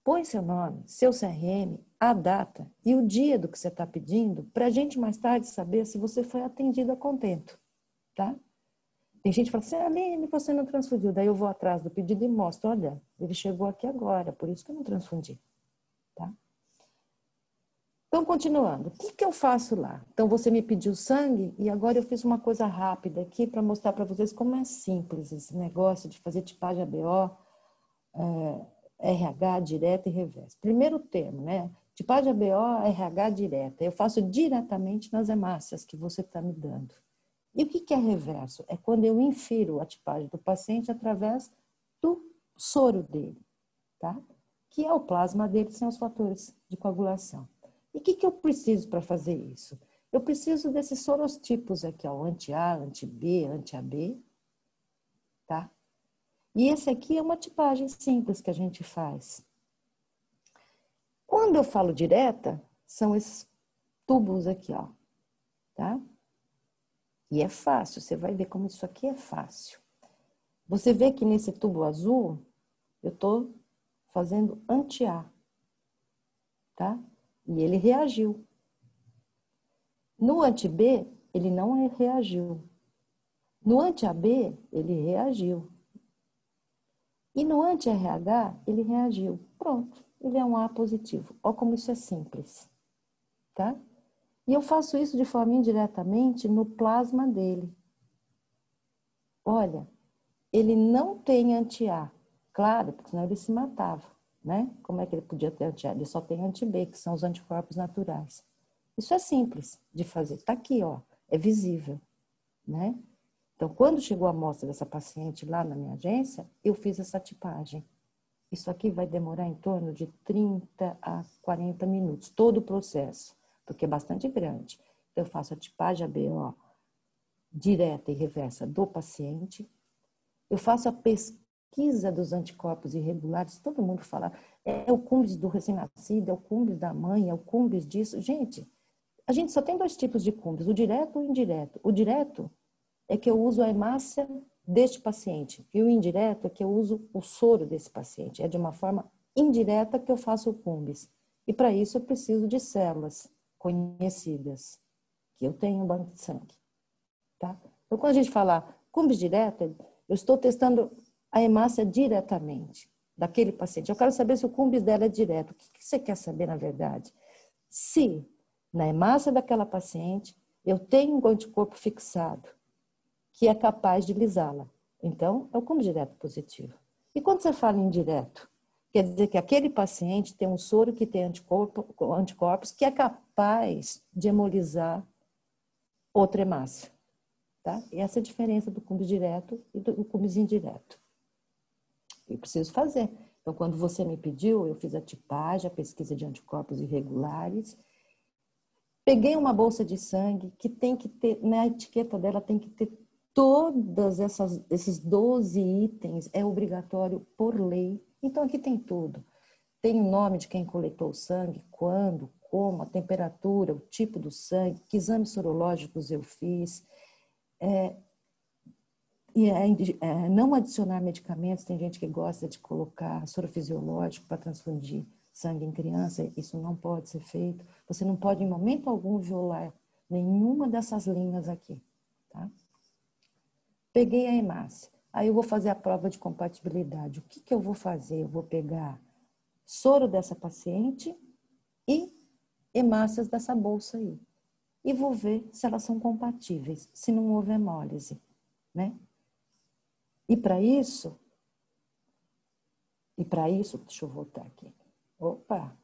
põe seu nome, seu CRM, a data e o dia do que você está pedindo, para a gente mais tarde saber se você foi atendido a contento, tá? Tem gente que fala assim, Aline, você não transfundiu. Daí eu vou atrás do pedido e mostro, olha, ele chegou aqui agora, por isso que eu não transfundi, tá? Então, continuando, o que eu faço lá? Então, você me pediu sangue e agora eu fiz uma coisa rápida aqui para mostrar para vocês como é simples esse negócio de fazer tipagem ABO, RH direta e reversa. Primeiro termo, né? Tipagem ABO, RH direta. Eu faço diretamente nas hemácias que você está me dando. E o que é reverso? É quando eu infiro a tipagem do paciente através do soro dele, tá? Que é o plasma dele sem os fatores de coagulação. E o que eu preciso para fazer isso? Eu preciso desses sorotipos aqui, ó, anti-A, anti-B, anti-AB, tá? E esse aqui é uma tipagem simples que a gente faz. Quando eu falo direta, são esses tubos aqui, ó, tá? E é fácil, você vai ver como isso aqui é fácil. Você vê que nesse tubo azul, eu estou fazendo anti-A, tá? E ele reagiu. No anti-B, ele não reagiu. No anti-AB, ele reagiu. E no anti-RH, ele reagiu. Pronto, ele é um A positivo. Olha como isso é simples, tá? E eu faço isso de forma indiretamente no plasma dele. Olha, ele não tem anti-A. Claro, porque senão ele se matava, né? Como é que ele podia ter anti-A? Ele só tem anti-B, que são os anticorpos naturais. Isso é simples de fazer. Está aqui, ó, é visível, né? Então, quando chegou a amostra dessa paciente lá na minha agência, eu fiz essa tipagem. Isso aqui vai demorar em torno de 30 a 40 minutos, todo o processo, porque é bastante grande. Então, eu faço a tipagem ABO direta e reversa do paciente. Eu faço a pesquisa dos anticorpos irregulares. Todo mundo fala, é o cumbis do recém-nascido, é o cumbis da mãe, é o cumbis disso. Gente, a gente só tem dois tipos de cumbis, o direto e o indireto. O direto é que eu uso a hemácia deste paciente. E o indireto é que eu uso o soro desse paciente. É de uma forma indireta que eu faço o cumbis. E para isso eu preciso de células conhecidas, que eu tenho um banco de sangue. Tá? Então, quando a gente fala cumbis direto, eu estou testando a hemácia diretamente daquele paciente. Eu quero saber se o cumbis dela é direto. O que você quer saber, na verdade? Se na hemácia daquela paciente eu tenho um anticorpo fixado, que é capaz de lisá-la. Então, é o cumbis direto positivo. E quando você fala indireto, quer dizer que aquele paciente tem um soro que tem anticorpos que é capaz de hemolisar outra hemácia. Tá? E essa é a diferença do CUMES direto e do CUMES indireto. Eu preciso fazer. Então, quando você me pediu, eu fiz a tipagem, a pesquisa de anticorpos irregulares. Peguei uma bolsa de sangue que tem que ter, na etiqueta dela tem que ter todas esses 12 itens, é obrigatório por lei. Então, aqui tem tudo. Tem o nome de quem coletou o sangue, quando, como, a temperatura, o tipo do sangue, que exames sorológicos eu fiz. Não adicionar medicamentos, tem gente que gosta de colocar soro fisiológico para transfundir sangue em criança, isso não pode ser feito. Você não pode, em momento algum, violar nenhuma dessas linhas aqui. Tá? Peguei a hemácia. Aí eu vou fazer a prova de compatibilidade. O que eu vou fazer? Eu vou pegar soro dessa paciente e hemácias dessa bolsa aí. E vou ver se elas são compatíveis, se não houve hemólise, né? E para isso, deixa eu voltar aqui. Opa!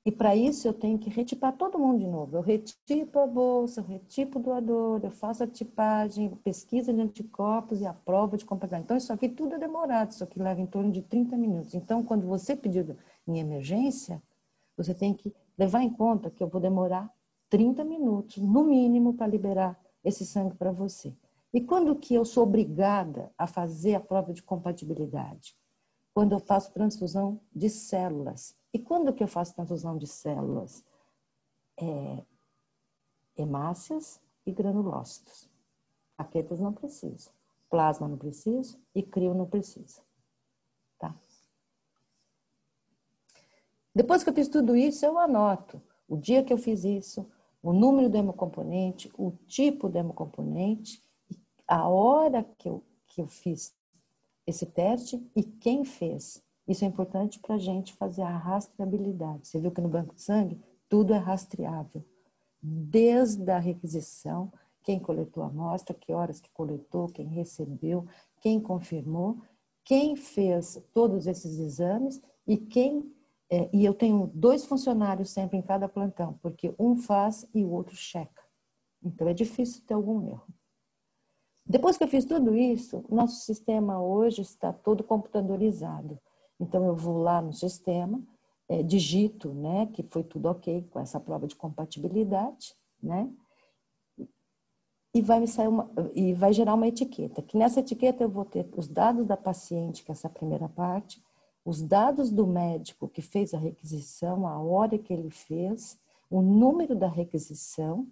E para isso eu tenho que retipar todo mundo de novo. Eu retipo a bolsa, eu retipo o doador, eu faço a tipagem, pesquisa de anticorpos e a prova de compatibilidade. Então isso aqui tudo é demorado, isso aqui leva em torno de 30 minutos. Então quando você pedir em emergência, você tem que levar em conta que eu vou demorar 30 minutos, no mínimo, para liberar esse sangue para você. E quando que eu sou obrigada a fazer a prova de compatibilidade? Quando eu faço transfusão de células. E quando que eu faço transfusão de células? Hemácias e granulócitos. Plaquetas não preciso. Plasma não preciso e crio não preciso. Tá? Depois que eu fiz tudo isso, eu anoto o dia que eu fiz isso, o número do hemocomponente, o tipo do hemocomponente, a hora que eu fiz esse teste e quem fez. Isso é importante para a gente fazer a rastreabilidade. Você viu que no banco de sangue tudo é rastreável. Desde a requisição, quem coletou a amostra, que horas que coletou, quem recebeu, quem confirmou, quem fez todos esses exames e e eu tenho 2 funcionários sempre em cada plantão, porque um faz e o outro checa. Então é difícil ter algum erro. Depois que eu fiz tudo isso, nosso sistema hoje está todo computadorizado. Então, eu vou lá no sistema, digito, né, que foi tudo ok com essa prova de compatibilidade, né, e vai gerar uma etiqueta. Que nessa etiqueta eu vou ter os dados da paciente, que é essa primeira parte, os dados do médico que fez a requisição, a hora que ele fez, o número da requisição,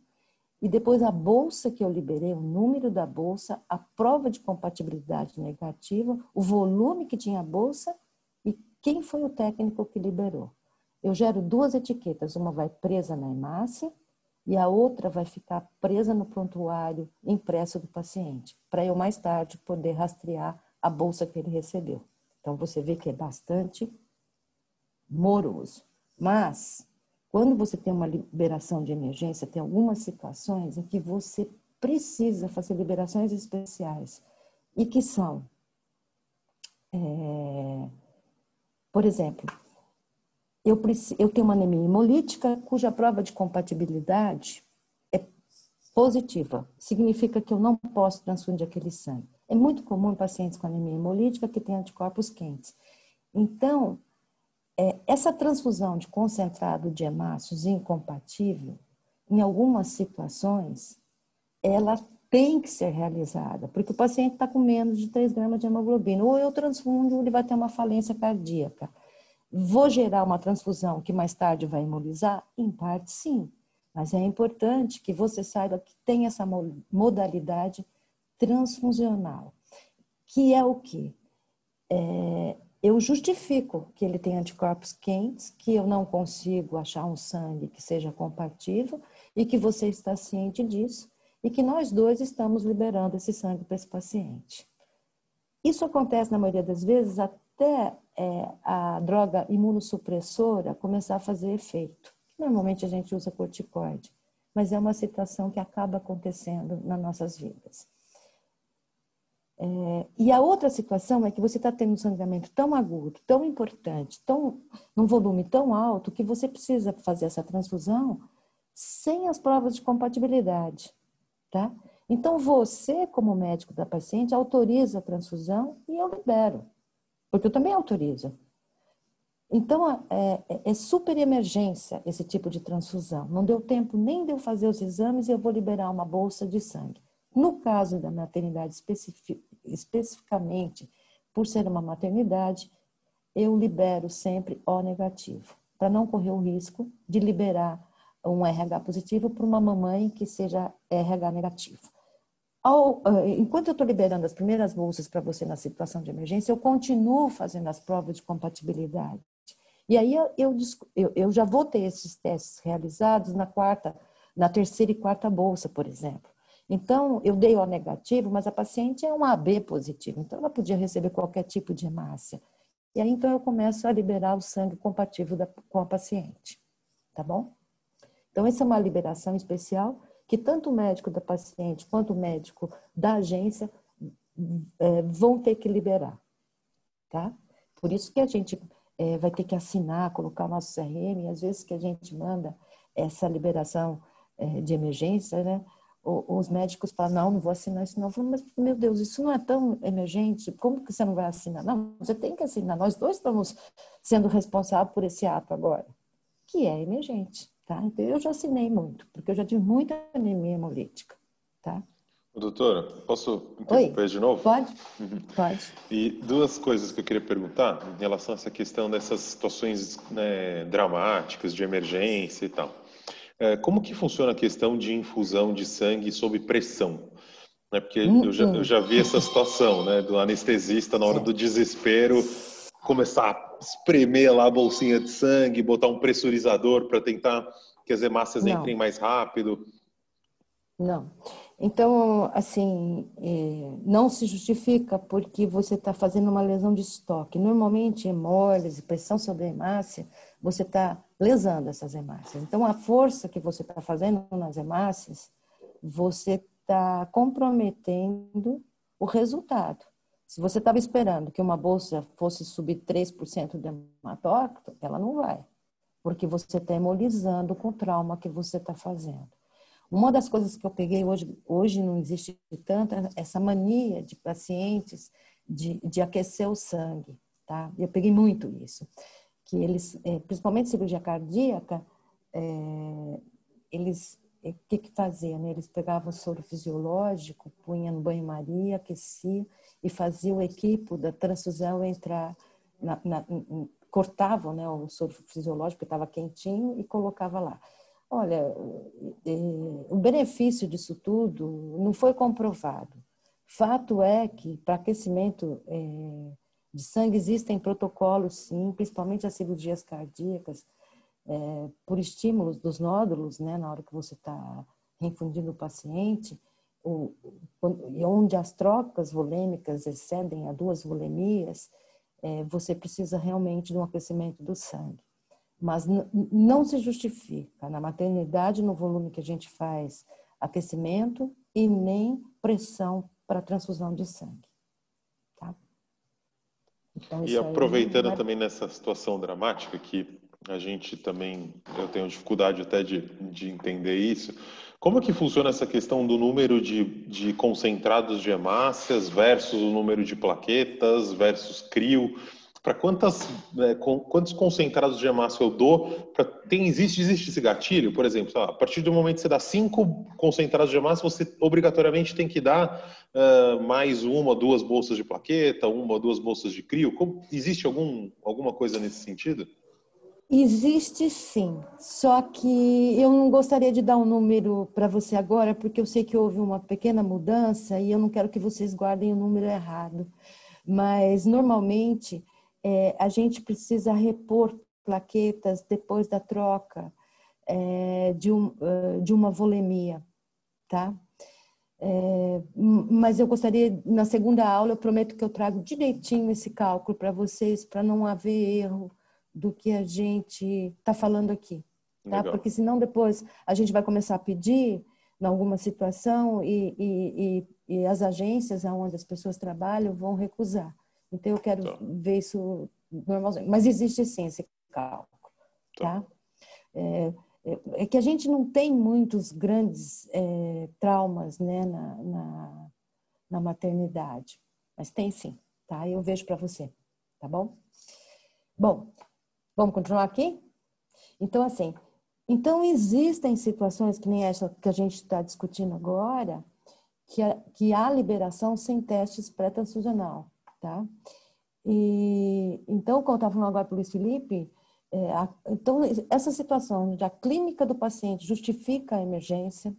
e depois a bolsa que eu liberei, o número da bolsa, a prova de compatibilidade negativa, o volume que tinha a bolsa e quem foi o técnico que liberou. Eu gero 2 etiquetas, uma vai presa na hemácia e a outra vai ficar presa no prontuário impresso do paciente, para eu mais tarde poder rastrear a bolsa que ele recebeu. Então você vê que é bastante moroso. Mas quando você tem uma liberação de emergência, tem algumas situações em que você precisa fazer liberações especiais. E que são, por exemplo, eu tenho uma anemia hemolítica cuja prova de compatibilidade é positiva. Significa que eu não posso transfundir aquele sangue. É muito comum em pacientes com anemia hemolítica que têm anticorpos quentes. Então, essa transfusão de concentrado de hemácios incompatível, em algumas situações, ela tem que ser realizada, porque o paciente está com menos de 3 gramas de hemoglobina. Ou eu transfundo, ele vai ter uma falência cardíaca. Vou gerar uma transfusão que mais tarde vai hemolizar? Em parte, sim. Mas é importante que você saiba que tem essa modalidade transfusional, que é o quê? Eu justifico que ele tem anticorpos quentes, que eu não consigo achar um sangue que seja compatível e que você está ciente disso e que nós 2 estamos liberando esse sangue para esse paciente. Isso acontece na maioria das vezes até a droga imunossupressora começar a fazer efeito. Normalmente a gente usa corticoide, mas é uma situação que acaba acontecendo nas nossas vidas. E a outra situação é que você está tendo um sangramento tão agudo, tão importante, num volume tão alto, que você precisa fazer essa transfusão sem as provas de compatibilidade, tá? Então, você, como médico da paciente, autoriza a transfusão e eu libero, porque eu também autorizo. Então, é super emergência esse tipo de transfusão. Não deu tempo nem de eu fazer os exames e eu vou liberar uma bolsa de sangue. No caso da maternidade, especificamente, por ser uma maternidade, eu libero sempre O negativo, para não correr o risco de liberar um RH positivo para uma mamãe que seja RH negativo. Enquanto eu estou liberando as primeiras bolsas para você na situação de emergência, eu continuo fazendo as provas de compatibilidade. E aí eu já vou ter esses testes realizados na terceira e quarta bolsa, por exemplo. Então, eu dei O negativo, mas a paciente é um AB positivo, então ela podia receber qualquer tipo de hemácia. E aí, então, eu começo a liberar o sangue compatível com a paciente, tá bom? Então, essa é uma liberação especial que tanto o médico da paciente quanto o médico da agência vão ter que liberar, tá? Por isso que a gente vai ter que assinar, colocar o nosso CRM, e às vezes que a gente manda essa liberação de emergência, né? Os médicos falam, não vou assinar isso não. Eu falo, mas, meu Deus, isso não é tão emergente, como que você não vai assinar? Não, você tem que assinar, nós dois estamos sendo responsáveis por esse ato agora, que é emergente, tá? Então, eu já assinei muito, porque eu já tive muita anemia hemolítica, tá? Doutora, posso interromper de novo? Pode, pode. E duas coisas que eu queria perguntar em relação a essa questão dessas situações, né, dramáticas, de emergência e tal. Como que funciona a questão de infusão de sangue sob pressão? Porque eu já vi essa situação, né, do anestesista na hora do desespero começar a espremer lá a bolsinha de sangue, botar um pressurizador para tentar que as hemácias entrem mais rápido. Não. Então, assim, não se justifica porque você está fazendo uma lesão de estoque. Normalmente, hemólise, pressão sobre a hemácia, você está lesando essas hemácias. Então, a força que você está fazendo nas hemácias, você está comprometendo o resultado. Se você estava esperando que uma bolsa fosse subir 3% de hematócrito, ela não vai, porque você está hemolizando com o trauma que você está fazendo. Uma das coisas que eu peguei hoje não existe tanto, essa mania de pacientes de aquecer o sangue, tá? Eu peguei muito isso. Que eles, principalmente cirurgia cardíaca, eles, o que faziam? Né? Eles pegavam o soro fisiológico, punham no banho-maria, aqueciam e faziam o equipo da transfusão entrar, cortavam, né, o soro fisiológico que estava quentinho e colocava lá. Olha, o benefício disso tudo não foi comprovado. Fato é que para aquecimento de sangue existem protocolos, sim, principalmente as cirurgias cardíacas, por estímulos dos nódulos, né, na hora que você está reinfundindo o paciente, onde as trocas volêmicas excedem a 2 volemias, você precisa realmente de um aquecimento do sangue. Mas não se justifica na maternidade, no volume que a gente faz aquecimento e nem pressão para transfusão de sangue. Tá? Então, e aproveitando também nessa situação dramática que a gente também, eu tenho dificuldade até de entender isso, como que funciona essa questão do número de concentrados de hemácias versus o número de plaquetas versus crio? Para quantos concentrados de hemácia eu dou? Existe esse gatilho? Por exemplo, a partir do momento que você dá 5 concentrados de hemácia, você obrigatoriamente tem que dar mais 1 ou 2 bolsas de plaqueta, 1 ou 2 bolsas de crio? Existe alguma coisa nesse sentido? Existe sim, só que eu não gostaria de dar um número para você agora, porque eu sei que houve uma pequena mudança e eu não quero que vocês guardem o número errado. Mas, normalmente, a gente precisa repor plaquetas depois da troca de uma volemia, tá? Mas eu gostaria, na segunda aula, eu prometo que eu trago direitinho esse cálculo para vocês, para não haver erro do que a gente está falando aqui, tá? Legal. Porque senão depois a gente vai começar a pedir, em alguma situação e as agências onde as pessoas trabalham vão recusar. Então, eu quero ver isso normalmente. Mas existe sim esse cálculo, tá? É que a gente não tem muitos grandes traumas, né, na maternidade, mas tem sim, tá? Eu vejo para você, tá bom? Bom, vamos continuar aqui? Então, assim, existem situações que nem essa que a gente está discutindo agora, que há liberação sem testes pré-transfusional, tá? E, então, como eu estava falando agora para o Luiz Felipe, então, essa situação onde a clínica do paciente justifica a emergência,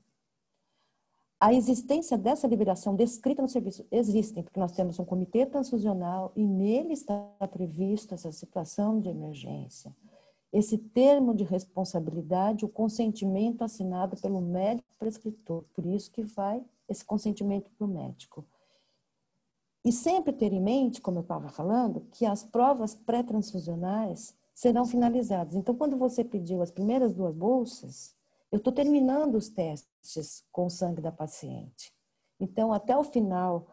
a existência dessa liberação descrita no serviço existe, porque nós temos um comitê transfusional e nele está prevista essa situação de emergência. Esse termo de responsabilidade, o consentimento assinado pelo médico prescritor, por isso que vai esse consentimento para o médico. E sempre ter em mente, como eu estava falando, que as provas pré-transfusionais serão finalizadas. Então, quando você pediu as primeiras 2 bolsas, eu estou terminando os testes com o sangue da paciente. Então, até o final,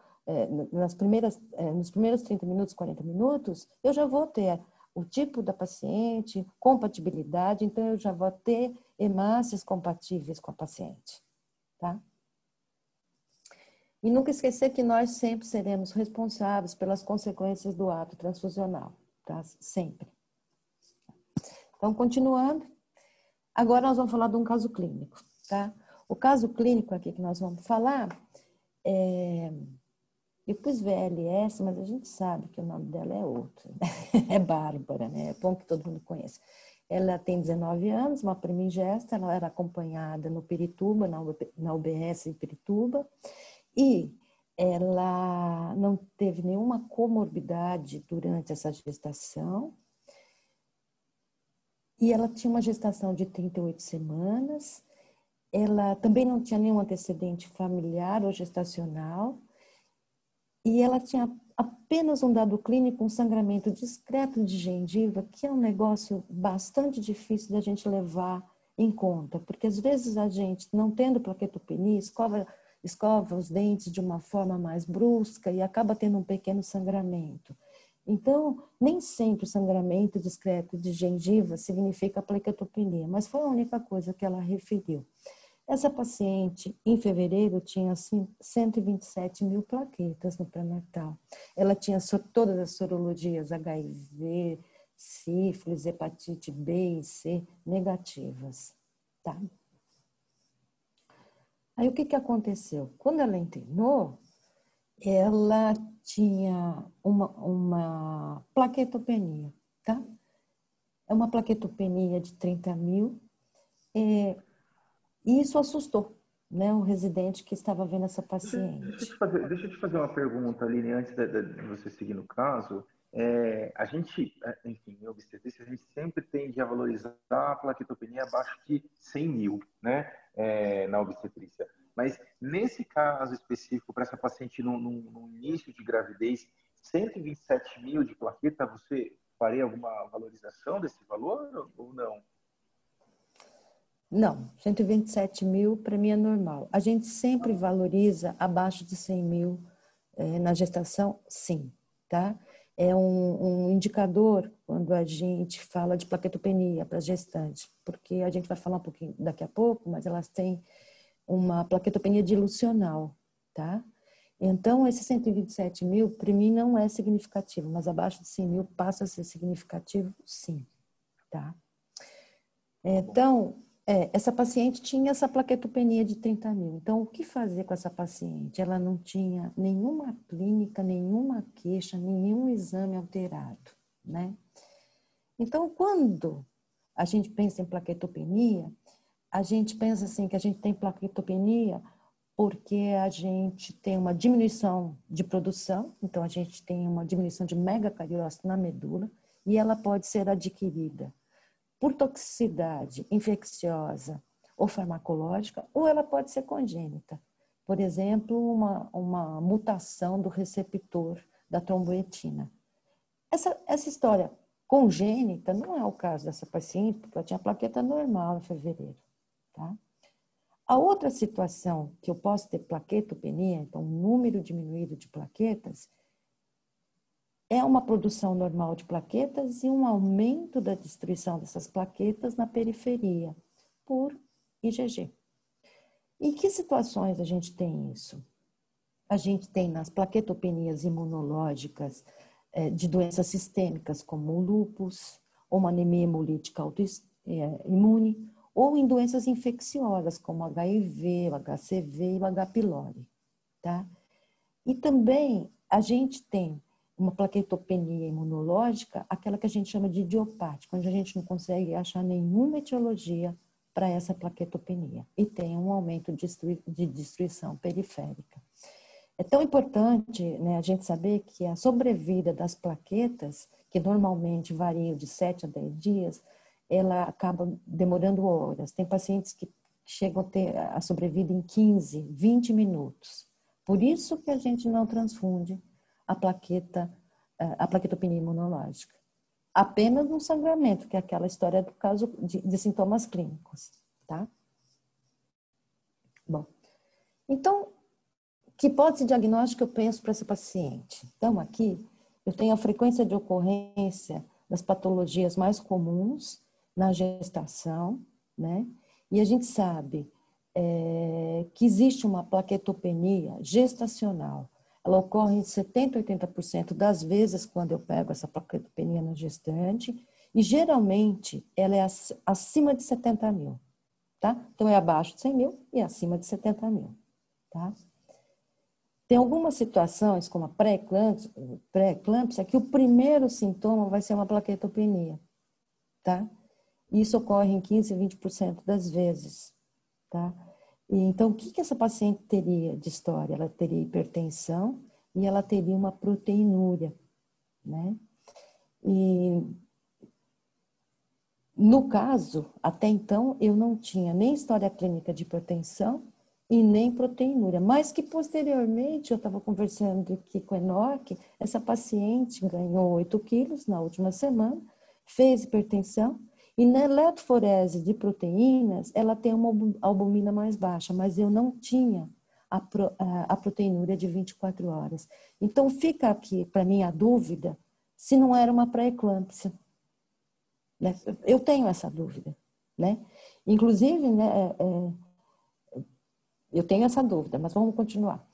nos primeiros 30 minutos, 40 minutos, eu já vou ter o tipo da paciente, compatibilidade, então eu já vou ter hemácias compatíveis com a paciente, tá? E nunca esquecer que nós sempre seremos responsáveis pelas consequências do ato transfusional, tá? Sempre. Então, continuando, agora nós vamos falar de um caso clínico, tá? O caso clínico aqui que nós vamos falar eu pus VLS, mas a gente sabe que o nome dela é outro. É Bárbara, né? É bom que todo mundo conheça. Ela tem 19 anos, uma primigesta, ela era acompanhada no Pirituba, na UBS em Pirituba, e ela não teve nenhuma comorbidade durante essa gestação, e ela tinha uma gestação de 38 semanas, ela também não tinha nenhum antecedente familiar ou gestacional, e ela tinha apenas um dado clínico, um sangramento discreto de gengiva, que é um negócio bastante difícil da gente levar em conta, porque às vezes a gente, não tendo plaquetopenia, escova os dentes de uma forma mais brusca e acaba tendo um pequeno sangramento. Então, nem sempre o sangramento discreto de gengiva significa plaquetopenia, mas foi a única coisa que ela referiu. Essa paciente, em fevereiro, tinha 127 mil plaquetas no pré-natal. Ela tinha todas as sorologias HIV, sífilis, hepatite B e C negativas, tá? Aí o que aconteceu? Quando ela internou, ela tinha uma plaquetopenia, tá? É uma plaquetopenia de 30 mil. E isso assustou, né, o residente que estava vendo essa paciente. Deixa eu te fazer uma pergunta, Aline, antes de você seguir no caso. A gente, enfim, em obstetrícia, a gente sempre tende a valorizar a plaquetopenia abaixo de 100 mil, né, na obstetrícia. Mas nesse caso específico, para essa paciente no início de gravidez, 127 mil de plaqueta, você faria alguma valorização desse valor ou não? Não, 127 mil para mim é normal. A gente sempre valoriza abaixo de 100 mil na gestação, sim, tá? É um indicador quando a gente fala de plaquetopenia para gestantes, porque a gente vai falar um pouquinho daqui a pouco, mas elas têm uma plaquetopenia dilucional, tá? Então, esse 127 mil, para mim, não é significativo, mas abaixo de 100 mil passa a ser significativo, sim, tá? Então, essa paciente tinha essa plaquetopenia de 30 mil. Então, o que fazer com essa paciente? Ela não tinha nenhuma clínica, nenhuma queixa, nenhum exame alterado, né? Então, quando a gente pensa em plaquetopenia, a gente pensa assim que a gente tem plaquetopenia porque a gente tem uma diminuição de produção, então a gente tem uma diminuição de megacariocito na medula e ela pode ser adquirida por toxicidade infecciosa ou farmacológica, ou ela pode ser congênita. Por exemplo, uma mutação do receptor da tromboetina. Essa história congênita não é o caso dessa paciente, porque ela tinha plaqueta normal em fevereiro, tá? A outra situação que eu posso ter plaquetopenia, então um número diminuído de plaquetas, é uma produção normal de plaquetas e um aumento da destruição dessas plaquetas na periferia, por IgG. Em que situações a gente tem isso? A gente tem nas plaquetopenias imunológicas de doenças sistêmicas, como o lúpus, ou uma anemia hemolítica autoimune, ou em doenças infecciosas, como o HIV, o HCV e o H. pylori. Tá? E também a gente tem uma plaquetopenia imunológica, aquela que a gente chama de idiopática, onde a gente não consegue achar nenhuma etiologia para essa plaquetopenia e tem um aumento de destruição periférica. É tão importante, né, a gente saber que a sobrevida das plaquetas, que normalmente variam de 7 a 10 dias, ela acaba demorando horas. Tem pacientes que chegam a ter a sobrevida em 15, 20 minutos. Por isso que a gente não transfunde a plaquetopenia imunológica. Apenas no sangramento, que é aquela história do caso de sintomas clínicos, tá? Bom, então, que hipótese diagnóstica eu penso para esse paciente? Então, aqui, eu tenho a frequência de ocorrência das patologias mais comuns na gestação, né? E a gente sabe que existe uma plaquetopenia gestacional. Ela ocorre em 70% a 80% das vezes quando eu pego essa plaquetopenia na gestante, e geralmente ela é acima de 70 mil, tá? Então é abaixo de 100 mil e acima de 70 mil, tá? Tem algumas situações, como a pré-eclâmpsia, que o primeiro sintoma vai ser uma plaquetopenia, tá? Isso ocorre em 15% a 20% das vezes, tá? E então, o que essa paciente teria de história? Ela teria hipertensão e ela teria uma proteinúria, né? E no caso, até então, eu não tinha nem história clínica de hipertensão e nem proteinúria, mas que posteriormente, eu estava conversando aqui com a Enoque, essa paciente ganhou 8 quilos na última semana, fez hipertensão, e na eletroforese de proteínas, ela tem uma albumina mais baixa, mas eu não tinha a proteinúria de 24 horas. Então, fica aqui, para mim, a dúvida se não era uma pré-eclâmpsia. Né? Eu tenho essa dúvida. Né? Inclusive, né, eu tenho essa dúvida, mas vamos continuar.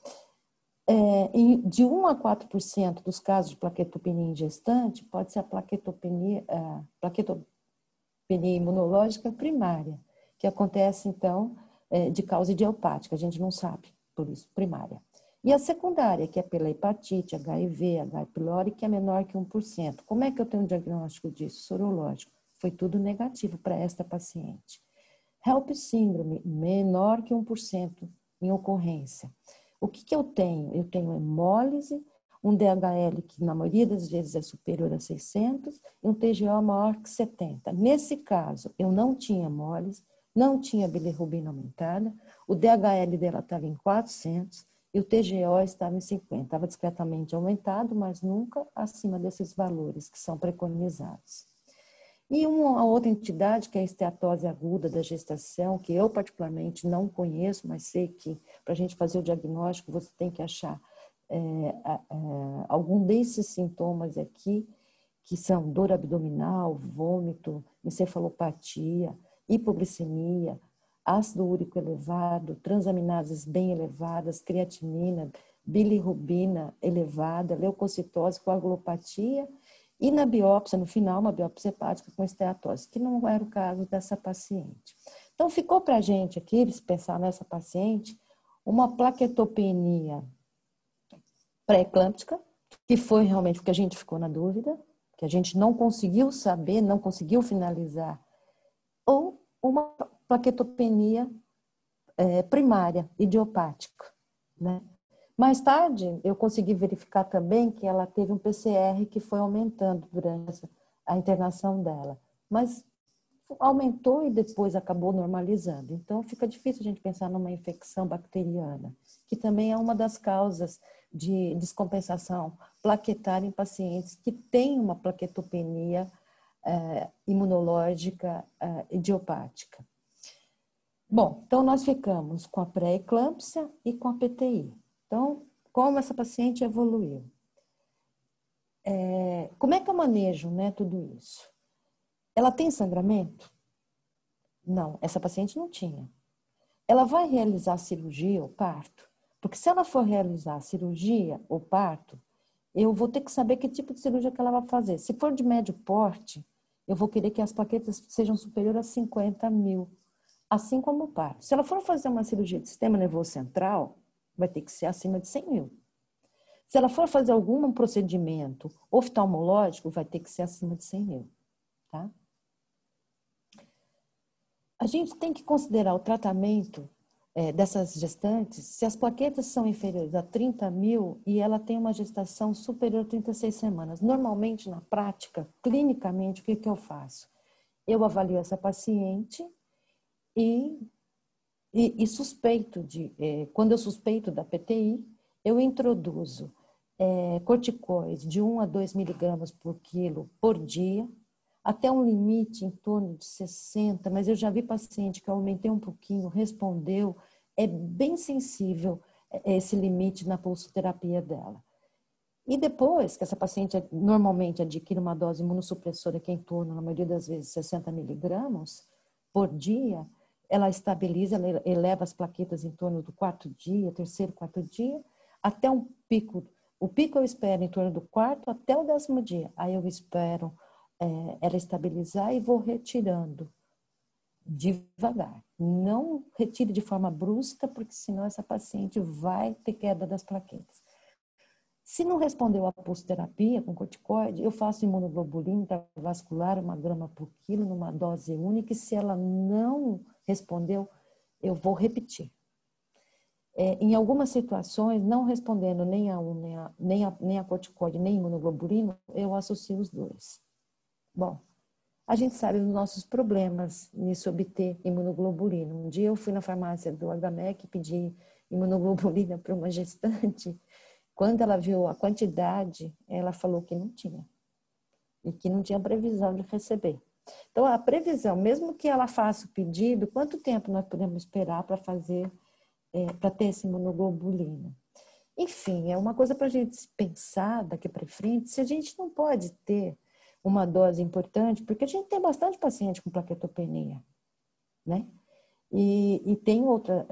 De 1 a 4% dos casos de plaquetopenia em gestante, pode ser a plaquetopenia imunológica primária, que acontece, então, de causa idiopática, a gente não sabe, por isso, primária. E a secundária, que é pela hepatite, HIV, H. pylori, que é menor que 1%. Como é que eu tenho um diagnóstico disso? Sorológico. Foi tudo negativo para esta paciente. HELP síndrome, menor que 1% em ocorrência. O que eu tenho? Eu tenho hemólise, um DHL que na maioria das vezes é superior a 600 e um TGO maior que 70. Nesse caso, eu não tinha hemólise, não tinha bilirrubina aumentada, o DHL dela estava em 400 e o TGO estava em 50. Estava discretamente aumentado, mas nunca acima desses valores que são preconizados. E uma outra entidade, que é a esteatose aguda da gestação, que eu particularmente não conheço, mas sei que para a gente fazer o diagnóstico você tem que achar algum desses sintomas aqui, que são dor abdominal, vômito, encefalopatia, hipoglicemia, ácido úrico elevado, transaminases bem elevadas, creatinina, bilirrubina elevada, leucocitose, coagulopatia, e na biópsia, no final, uma biópsia hepática com esteatose, que não era o caso dessa paciente. Então, ficou para a gente aqui, se pensar nessa paciente, uma plaquetopenia pré-eclâmptica, que foi realmente o que a gente ficou na dúvida, que a gente não conseguiu saber, não conseguiu finalizar, ou uma plaquetopenia primária, idiopática, né? Mais tarde, eu consegui verificar também que ela teve um PCR que foi aumentando durante a internação dela, mas aumentou e depois acabou normalizando. Então, fica difícil a gente pensar numa infecção bacteriana, que também é uma das causas de descompensação plaquetária em pacientes que têm uma plaquetopenia imunológica idiopática. Bom, então nós ficamos com a pré-eclâmpsia e com a PTI. Então, como essa paciente evoluiu? Como é que eu manejo, né, tudo isso? Ela tem sangramento? Não, essa paciente não tinha. Ela vai realizar cirurgia ou parto? Porque se ela for realizar cirurgia ou parto, eu vou ter que saber que tipo de cirurgia que ela vai fazer. Se for de médio porte, eu vou querer que as plaquetas sejam superiores a 50 mil, assim como o parto. Se ela for fazer uma cirurgia de sistema nervoso central, vai ter que ser acima de 100 mil. Se ela for fazer algum procedimento oftalmológico, vai ter que ser acima de 100 mil, tá? A gente tem que considerar o tratamento dessas gestantes se as plaquetas são inferiores a 30 mil e ela tem uma gestação superior a 36 semanas. Normalmente, na prática, clinicamente, o que eu faço? Eu avalio essa paciente e suspeito quando eu suspeito da PTI, eu introduzo corticoides de 1 a 2 miligramas por quilo por dia, até um limite em torno de 60, mas eu já vi paciente que eu aumentei um pouquinho, respondeu, é bem sensível esse limite na pulsoterapia dela. E depois que essa paciente normalmente adquire uma dose imunossupressora que é em torno, na maioria das vezes, 60 miligramas por dia, ela estabiliza, ela eleva as plaquetas em torno do 4º dia, 3º, 4º dia, até um pico. O pico eu espero em torno do 4º até o 10º dia. Aí eu espero ela estabilizar e vou retirando devagar. Não retire de forma brusca, porque senão essa paciente vai ter queda das plaquetas. Se não respondeu à pulsoterapia com corticoide, eu faço imunoglobulina intravascular, 1 grama por quilo, numa dose única, e se ela não respondeu, eu vou repetir. Em algumas situações, não respondendo nem a corticoide, nem a imunoglobulina, eu associo os dois. Bom, a gente sabe dos nossos problemas nisso obter imunoglobulina. Um dia eu fui na farmácia do HMEC e pedi imunoglobulina para uma gestante. Quando ela viu a quantidade, ela falou que não tinha. E que não tinha previsão de receber. Então, a previsão, mesmo que ela faça o pedido, quanto tempo nós podemos esperar para fazer, para ter essa imunoglobulina? Enfim, é uma coisa para a gente pensar daqui para frente, se a gente não pode ter uma dose importante, porque a gente tem bastante paciente com plaquetopenia, né? E tem outra,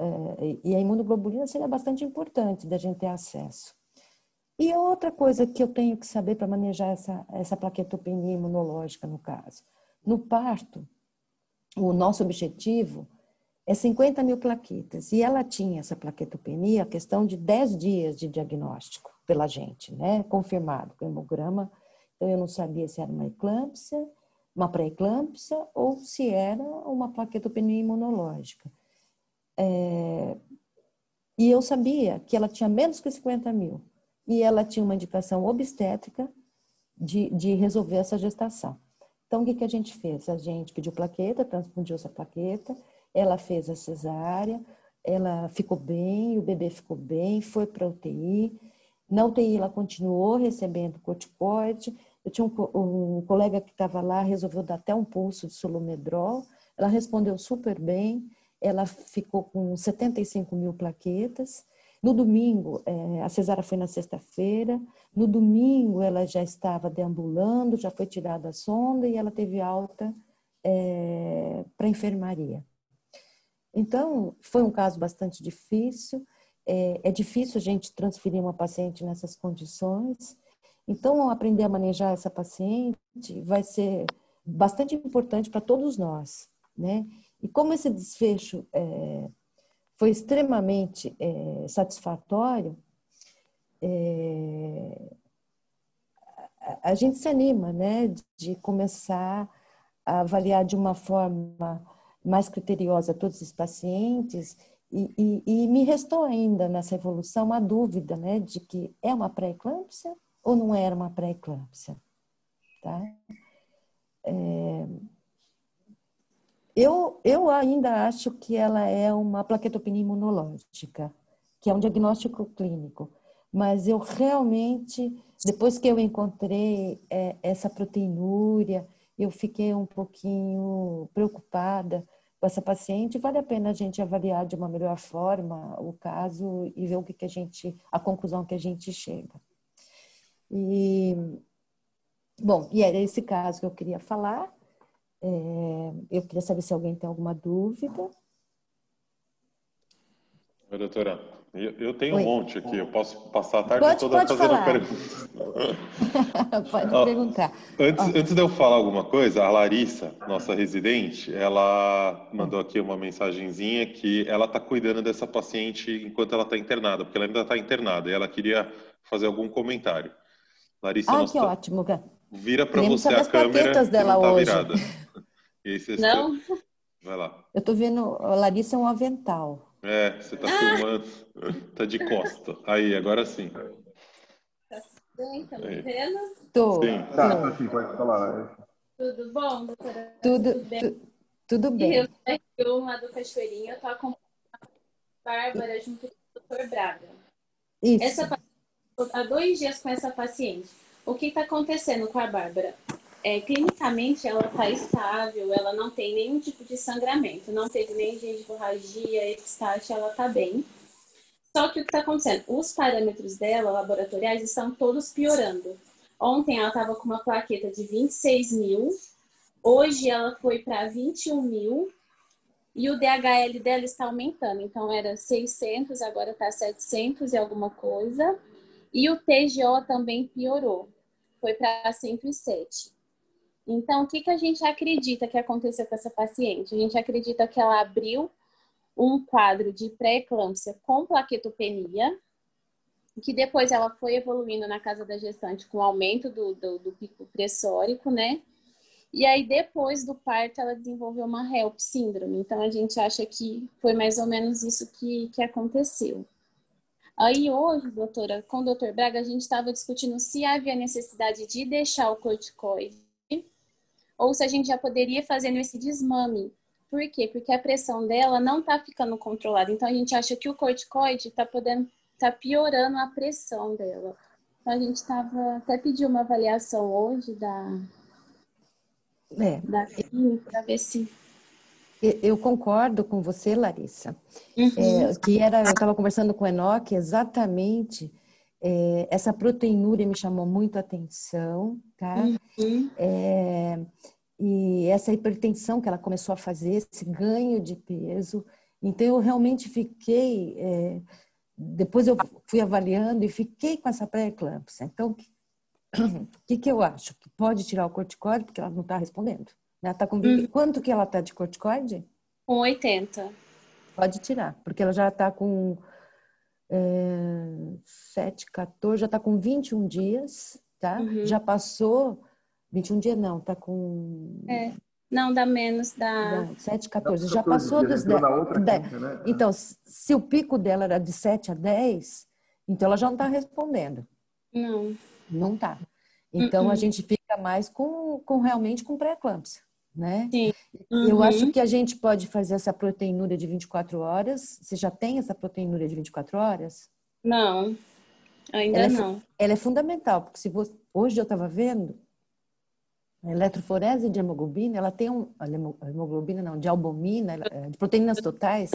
e a imunoglobulina seria bastante importante da gente ter acesso. E outra coisa que eu tenho que saber para manejar essa plaquetopenia imunológica, no caso. No parto, o nosso objetivo é 50 mil plaquetas. E ela tinha essa plaquetopenia, a questão de 10 dias de diagnóstico pela gente, né? Confirmado com hemograma. Então, eu não sabia se era uma eclâmpsia, uma pré-eclâmpsia, ou se era uma plaquetopenia imunológica. E eu sabia que ela tinha menos que 50 mil. E ela tinha uma indicação obstétrica de resolver essa gestação. Então, o que a gente fez? A gente pediu plaqueta, transfundiu essa plaqueta, ela fez a cesárea, ela ficou bem, o bebê ficou bem, foi para a UTI. Na UTI, ela continuou recebendo corticoide. Eu tinha um colega que estava lá, resolveu dar até um pulso de Solumedrol. Ela respondeu super bem, ela ficou com 75 mil plaquetas. No domingo, a cesárea foi na sexta-feira. No domingo, ela já estava deambulando, já foi tirada a sonda e ela teve alta para a enfermaria. Então, foi um caso bastante difícil. É difícil a gente transferir uma paciente nessas condições. Então, aprender a manejar essa paciente vai ser bastante importante para todos nós, né? E como esse desfecho foi extremamente satisfatório, a gente se anima, né, de começar a avaliar de uma forma mais criteriosa todos os pacientes e me restou ainda nessa evolução a dúvida, né, de que é uma pré-eclâmpsia ou não era uma pré-eclâmpsia, tá? Eu ainda acho que ela é uma plaquetopenia imunológica, que é um diagnóstico clínico. Mas eu realmente, depois que eu encontrei essa proteinúria, eu fiquei um pouquinho preocupada, com essa paciente, vale a pena a gente avaliar de uma melhor forma o caso e ver o que a conclusão que a gente chega. E, bom, e era esse caso que eu queria falar. Eu queria saber se alguém tem alguma dúvida. Oi, doutora, eu tenho um Oi. monte aqui, eu posso passar a tarde toda Pode fazendo falar. perguntas. Pode perguntar. Antes de eu falar alguma coisa, a Larissa, nossa residente, ela mandou aqui uma mensagenzinha que ela está cuidando dessa paciente enquanto ela está internada, porque ela ainda está internada, e ela queria fazer algum comentário. Larissa, Que ótimo. vira para Queremos você saber a as câmera plaquetas que não dela está hoje. virada. E aí Não? Vai lá. Eu estou vendo, a Larissa é um avental. Você está filmando, tá de costa. Aí, agora sim. Tá bem? Tá me vendo? Sim. Tá, sim, pode falar. Tudo bom, doutora? Tudo E bem. eu sou a Vilma do Cachoeirinha, eu tô acompanhando a Bárbara junto com o doutor Braga. Isso. Há 2 dias com essa paciente. O que está acontecendo com a Bárbara? Clinicamente, ela está estável, ela não tem nenhum tipo de sangramento, não teve nem gengivorragia, epistaxe, ela está bem. Só que o que está acontecendo? Os parâmetros dela, laboratoriais, estão todos piorando. Ontem ela estava com uma plaqueta de 26 mil, hoje ela foi para 21 mil e o DHL dela está aumentando. Então era 600, agora está 700 e alguma coisa. E o TGO também piorou, foi para 107. Então, o que a gente acredita que aconteceu com essa paciente? A gente acredita que ela abriu um quadro de pré-eclâmpsia com plaquetopenia, que depois ela foi evoluindo na casa da gestante com aumento do pico pressórico, né? E aí, depois do parto, ela desenvolveu uma HELP síndrome. Então, a gente acha que foi mais ou menos isso que aconteceu. Aí, hoje, doutora, com o doutor Braga, a gente estava discutindo se havia necessidade de deixar o corticoide ou se a gente já poderia fazer esse desmame. Por quê? Porque a pressão dela não está ficando controlada. Então, a gente acha que o corticoide está piorando a pressão dela. Então, a gente até pediu uma avaliação hoje da clínica para ver se... Eu concordo com você, Larissa. Eu estava conversando com o Enoque, exatamente, essa proteinúria me chamou muito a atenção, tá? E essa hipertensão que ela começou a fazer, esse ganho de peso. Então, eu realmente fiquei... depois eu fui avaliando e fiquei com essa pré-eclâmpsia. Então, o que eu acho? Que pode tirar o corticoide, porque ela não está respondendo. Ela tá com... Quanto que ela está de corticoide? Com 80. Pode tirar, porque ela já está com 7, 14, já está com 21 dias, tá? Já passou, 21 dias não, está com... Não, dá menos, dá... Não, 7, 14, já passou dos 10. Né? Então, se o pico dela era de 7 a 10, então ela já não está respondendo. Não. Não está. Então, a gente fica mais realmente com pré-eclâmpsia, né? Sim. Eu acho que a gente pode fazer essa proteinúria de 24 horas. Você já tem essa proteinúria de 24 horas? Não, ainda não. Ela é fundamental, porque hoje eu estava vendo, a eletroforese de hemoglobina, ela tem hemoglobina não, de albumina, de proteínas totais.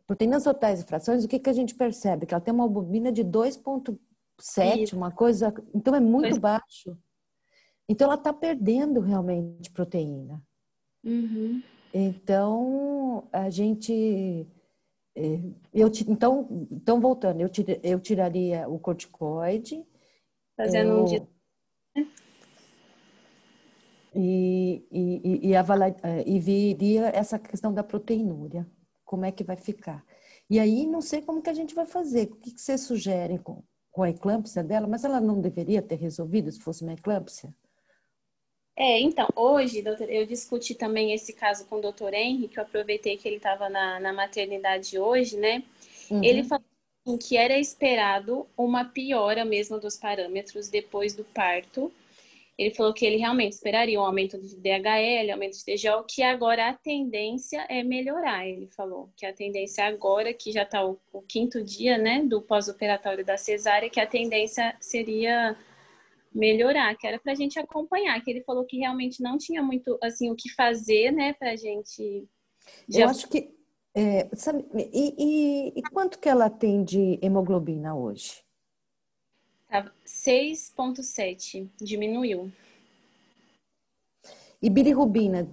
Proteínas totais e frações, o que a gente percebe? Que ela tem uma albumina de 2,7, uma coisa... Então, é muito baixo. Então, ela está perdendo realmente proteína. Então, a gente... Então, voltando, eu tiraria o corticoide. Fazendo um dia. E viria essa questão da proteinúria. Como é que vai ficar? E aí, não sei como que a gente vai fazer. O que você sugere com a eclâmpsia dela? Mas ela não deveria ter resolvido se fosse uma eclâmpsia? Então, hoje, doutor, eu discuti também esse caso com o doutor Henry, que eu aproveitei que ele estava na maternidade hoje, né? Ele falou que era esperado uma piora mesmo dos parâmetros depois do parto. Ele falou que ele realmente esperaria um aumento de DHL, aumento de TGO, que agora a tendência é melhorar. Ele falou que a tendência agora, que já está o 5º dia, né, do pós-operatório da cesárea, que a tendência seria melhorar, que era para a gente acompanhar, que ele falou que realmente não tinha muito, assim, o que fazer, né, para a gente Eu acho que... sabe, e quanto que ela tem de hemoglobina hoje? Tava 6,7, diminuiu. E bilirrubina,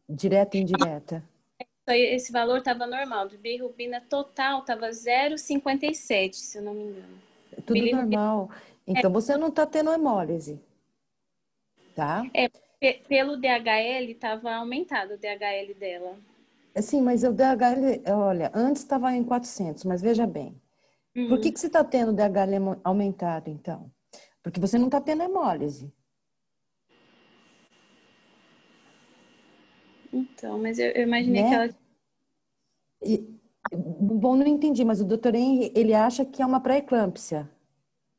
direta e indireta? Esse valor estava normal. De bilirrubina total estava 0,57, se eu não me engano. Tudo normal. Então, você não está tendo hemólise, tá? Pelo DHL, estava aumentado o DHL dela. Sim, mas o DHL, olha, antes estava em 400, mas veja bem. Por que você está tendo o DHL aumentado, então? Porque você não está tendo hemólise. Então, mas eu imaginei Né? que ela... Bom, não entendi, mas o doutor Henry, ele acha que é uma pré-eclâmpsia.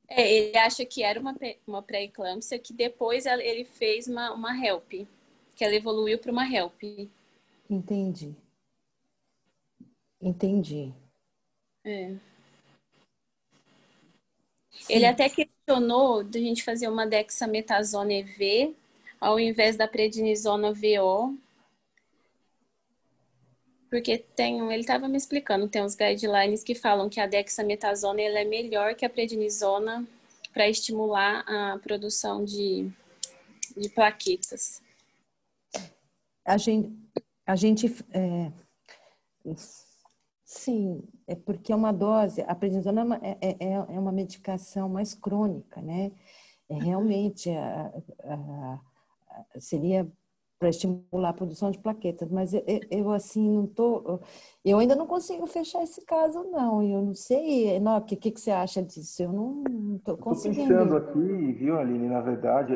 ele acha que era uma pré-eclâmpsia, que depois ele fez uma HELP, que ela evoluiu para uma HELP. Entendi. Entendi. Ele até questionou de a gente fazer uma dexametasona EV ao invés da prednisona VO, porque ele estava me explicando, tem uns guidelines que falam que a dexametasona ela é melhor que a prednisona para estimular a produção de plaquetas. A gente sim, é porque é uma dose, a prednisona é uma medicação mais crônica, né? Realmente seria para estimular a produção de plaquetas, mas eu assim não tô, eu ainda não consigo fechar esse caso não, eu não sei, Enoque, o que você acha disso? Eu não tô Pensando conseguindo. aqui, viu, Aline, na verdade,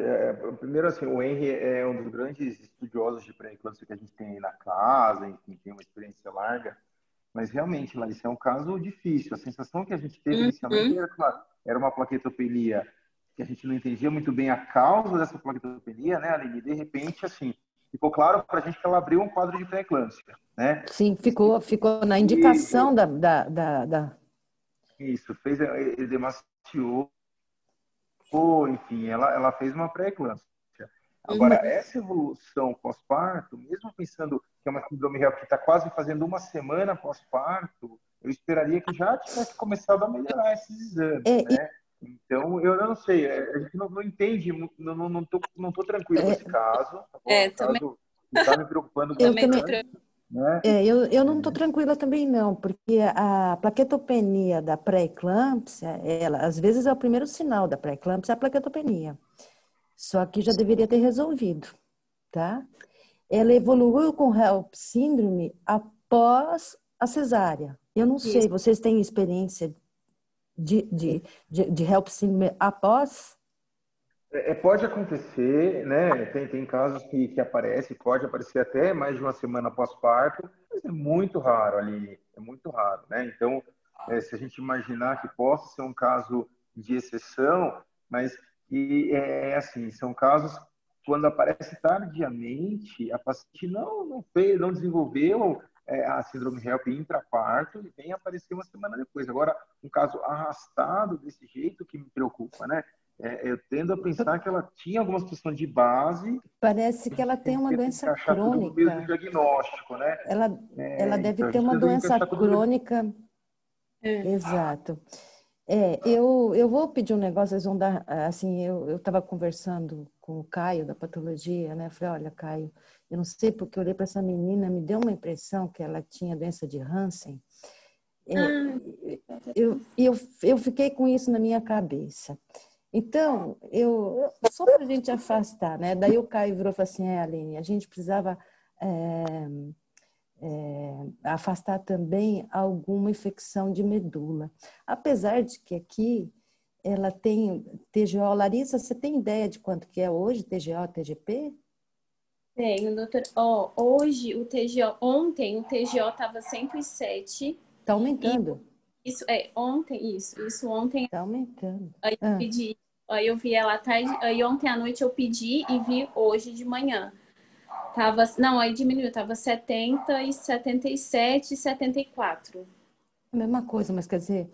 primeiro assim, o Henry é um dos grandes estudiosos de pré-eclâmpsia que a gente tem aí na casa, enfim, tem uma experiência larga, mas realmente, Larissa, é um caso difícil. A sensação que a gente teve inicialmente era, claro, era uma plaquetopenia que a gente não entendia muito bem a causa dessa plaquetopenia, né, Aline? E de repente, assim, ficou claro para a gente que ela abriu um quadro de pré-eclâmpsia, né? Sim, ficou na indicação da... Isso, fez edemaciou, enfim, ela fez uma pré-eclâmpsia. Agora, essa evolução pós-parto, mesmo pensando que é uma síndrome real que está quase fazendo uma semana pós-parto, eu esperaria que já tivesse começado a melhorar esses exames, né? Então, eu não sei, a gente não entende, não tô tranquilo com esse caso, tá bom? O também. caso está me preocupando Eu bastante, né? eu não estou tranquila também não, porque a plaquetopenia da pré-eclâmpsia, ela às vezes é o primeiro sinal da pré-eclâmpsia, é a plaquetopenia. Só que já deveria ter resolvido, tá? Ela evoluiu com HELP síndrome após a cesárea. Eu não sei, vocês têm experiência de HELP síndrome após? Pode acontecer, né? Tem casos que aparece, pode aparecer até mais de uma semana após parto, mas é muito raro, Aline, é muito raro, né? Então, se a gente imaginar que possa ser um caso de exceção, mas assim, são casos quando aparece tardiamente, a paciente não desenvolveu a síndrome HELP intraparto e vem aparecer uma semana depois. Agora, um caso arrastado desse jeito que me preocupa, né? Eu tendo a pensar que ela tinha alguma situação de base. Parece que ela tem uma Que doença encaixar tudo no mesmo crônica. diagnóstico, né? Ela deve Então a ter gente uma tentou doença encaixar tudo no mesmo. crônica. Exato. Eu vou pedir um negócio, vocês vão dar, assim, eu estava conversando com o Caio da patologia, né? Eu falei, olha, Caio, eu não sei porque eu olhei para essa menina, me deu uma impressão que ela tinha doença de Hansen. Eu fiquei com isso na minha cabeça. Então, só para a gente afastar, né? Daí o Caio virou e falou assim, Aline, a gente precisava afastar também alguma infecção de medula. Apesar de que aqui ela tem TGO. Larissa, você tem ideia de quanto que é hoje TGO, TGP? Tenho, doutor. Hoje ontem o TGO estava 107. Está aumentando. Isso ontem. Está aumentando. Aí eu vi ela à tarde, aí ontem à noite eu pedi e vi hoje de manhã. Aí diminuiu, tava 70 e 77 e 74. A mesma coisa, mas quer dizer,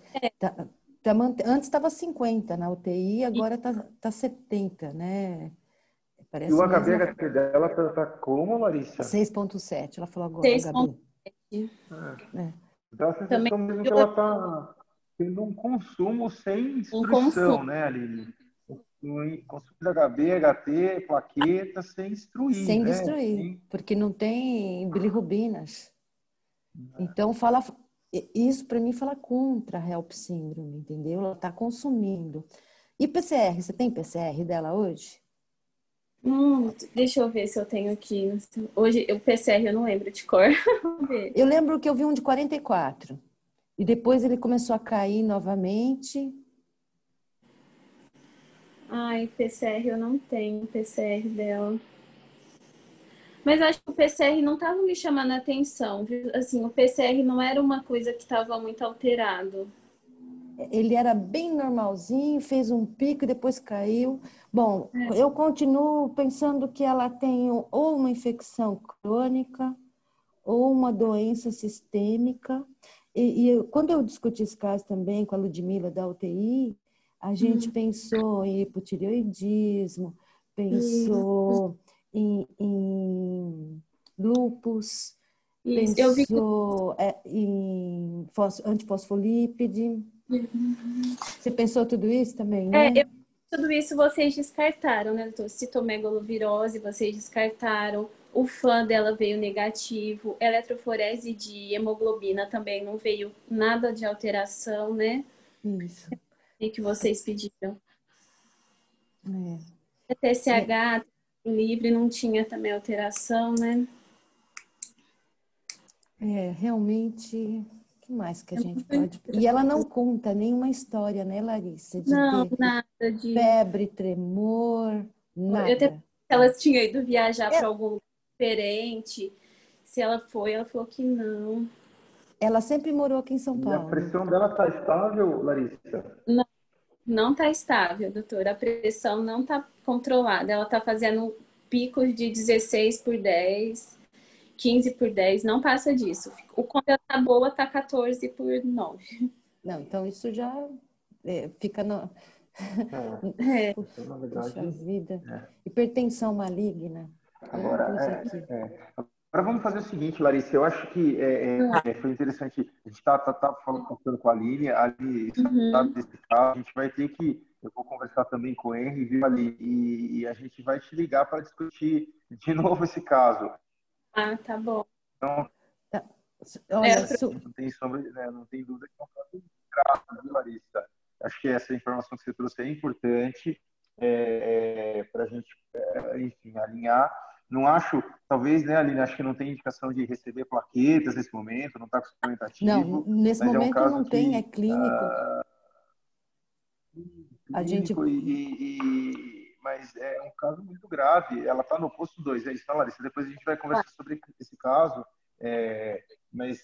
antes estava 50 na UTI, agora tá 70, né? Parece E o mesmo HB-HT dela tá como, Larissa? 6,7. Ela falou agora, Gabi. 6,7. É. Dá a Também sensação mesmo que ela está tendo um consumo sem um instrução, consumo. né, Aline? Consumo de HB, HT, plaqueta, sem instruir, Sem né? destruir, porque não tem bilirrubinas. Então, isso para mim fala contra a HELP síndrome, entendeu? Ela está consumindo. E PCR, você tem PCR dela hoje? Deixa eu ver se eu tenho aqui. Hoje, o PCR eu não lembro de cor. Vamos ver. Eu lembro que eu vi um de 44. E depois ele começou a cair novamente. Ai, PCR eu não tenho PCR dela. Mas acho que o PCR não estava me chamando a atenção, viu? Assim, o PCR não era uma coisa que estava muito alterado. Ele era bem normalzinho, fez um pico e depois caiu. Bom, eu continuo pensando que ela tem ou uma infecção crônica ou uma doença sistêmica. Quando eu discuti esse caso também com a Ludmila da UTI, a gente pensou em hipotireoidismo, pensou em lúpus, Isso. Eu vi. pensou em antifosfolípide. Você pensou tudo isso também, né? Tudo isso vocês descartaram, né, doutor? Citomegalovirose, vocês descartaram. O FAN dela veio negativo. Eletroforese de hemoglobina também não veio nada de alteração, né? Isso. E que vocês pediram. É. TSH livre não tinha também alteração, né? Realmente, o que mais que a gente pode... E ela não conta nenhuma história, né, Larissa? De Não, ter nada de. febre, tremor, Eu até nada. ela tinha ido viajar para algum lugar diferente. Se ela foi, ela falou que não. Ela sempre morou aqui em São E a Paulo. pressão dela tá estável, Larissa? Não, não está estável, doutora. A pressão não está controlada. Ela está fazendo picos de 16/10, 15/10, não passa disso. Quando ela tá boa, tá 14/9. Não, então isso já fica no... É, É. então, na Puxa verdade, vida. é. Hipertensão maligna. Eu Agora, pus aqui. agora vamos fazer o seguinte, Larissa. Eu acho que foi interessante. A gente tá falando com a Aline sabe Uhum. desse caso. A gente vai ter que. Eu vou conversar também com o Henry, viu, Aline? E a gente vai te ligar para discutir de novo esse caso. Ah, tá bom. Então, Tá. É, Olha, não tem não tem dúvida que é um caso grave, viu, Larissa? Acho que essa informação que você trouxe é importante para a gente, enfim, alinhar. Não acho, talvez, né, Aline, acho que não tem indicação de receber plaquetas nesse momento, não está com suplemento não, ativo, nesse mas é um momento caso não tem, é que clínico. A gente clínico mas é um caso muito grave. Ela está no posto 2, é isso, tá, Larissa? Depois a gente vai conversar sobre esse caso, mas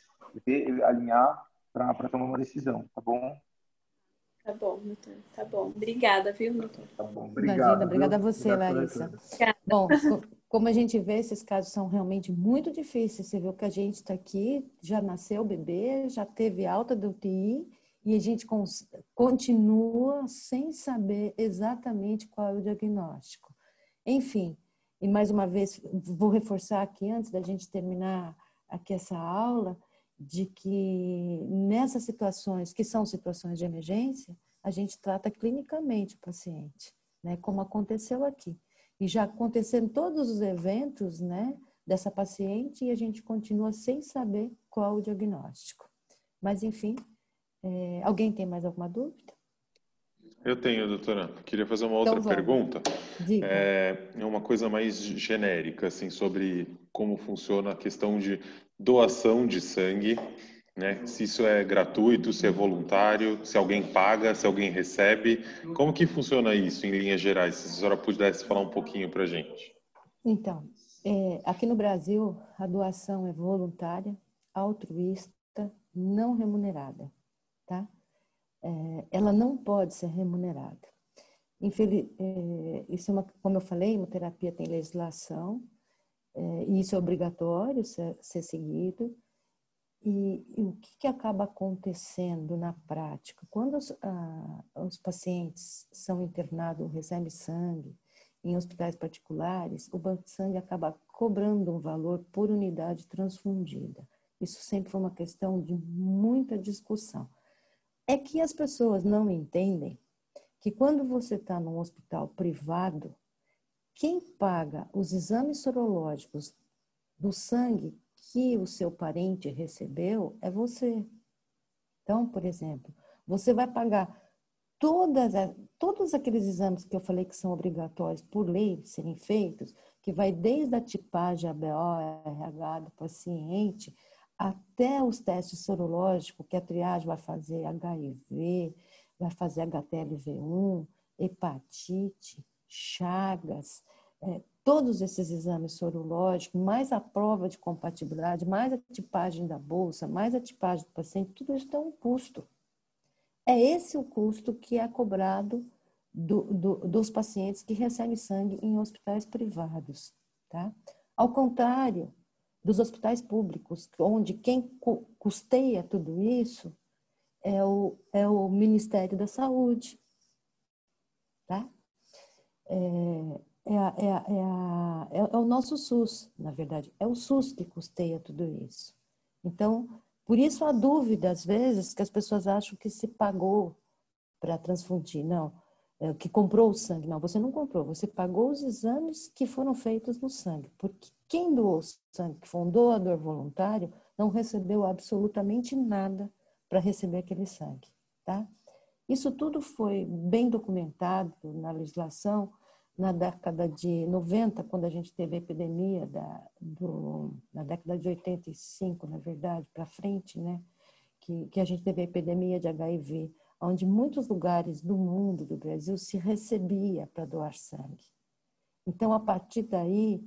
alinhar para tomar uma decisão, tá bom? tá bom, doutor. Tá bom. Obrigada, viu, doutor? Tá bom, Imagina, obrigado, obrigada a viu? você, Obrigado pelo Larissa. retorno. Bom, como a gente vê, esses casos são realmente muito difíceis. Você viu que a gente está aqui, já nasceu o bebê, já teve alta do UTI e a gente continua sem saber exatamente qual é o diagnóstico. Enfim, e mais uma vez, vou reforçar aqui, antes da gente terminar aqui essa aula, de que nessas situações, que são situações de emergência, a gente trata clinicamente o paciente, né, como aconteceu aqui. E já aconteceram todos os eventos, né, dessa paciente e a gente continua sem saber qual o diagnóstico. Mas, enfim, alguém tem mais alguma dúvida? Eu tenho, doutora. Queria fazer uma Então outra vamos. pergunta. Diga. É uma coisa mais genérica, assim, sobre como funciona a questão de doação de sangue, né? Se isso é gratuito, se é voluntário, se alguém paga, se alguém recebe. Como que funciona isso, em linhas gerais? Se a senhora pudesse falar um pouquinho para a gente. Então, aqui no Brasil, a doação é voluntária, altruísta, não remunerada, tá? Ela não pode ser remunerada. Isso é como eu falei, hemoterapia tem legislação, e isso é obrigatório ser seguido. E o que acaba acontecendo na prática? Quando os pacientes são internados, recebem sangue, em hospitais particulares, o banco de sangue acaba cobrando um valor por unidade transfundida. Isso sempre foi uma questão de muita discussão. É que as pessoas não entendem que quando você está num hospital privado, quem paga os exames sorológicos do sangue que o seu parente recebeu é você. Então, por exemplo, você vai pagar todos aqueles exames que eu falei que são obrigatórios por lei serem feitos, que vai desde a tipagem ABO, RH do paciente, até os testes sorológicos, que a triagem vai fazer HIV, vai fazer HTLV1, hepatite, Chagas, todos esses exames sorológicos, mais a prova de compatibilidade, mais a tipagem da bolsa, mais a tipagem do paciente, tudo isso tem um custo. É esse o custo que é cobrado dos pacientes que recebem sangue em hospitais privados, tá? Ao contrário dos hospitais públicos, onde quem custeia tudo isso é o Ministério da Saúde, tá? É o nosso SUS, na verdade. É o SUS que custeia tudo isso. Então, por isso a dúvida, às vezes, que as pessoas acham que se pagou para transfundir. Não, que comprou o sangue. Não, você não comprou. Você pagou os exames que foram feitos no sangue. Porque quem doou o sangue, que foi um doador voluntário, não recebeu absolutamente nada para receber aquele sangue, tá? Isso tudo foi bem documentado na legislação. Na década de 90, quando a gente teve a epidemia na década de 85, na verdade, para frente, né? Que a gente teve a epidemia de HIV, onde muitos lugares do mundo, do Brasil, se recebia para doar sangue. Então, a partir daí,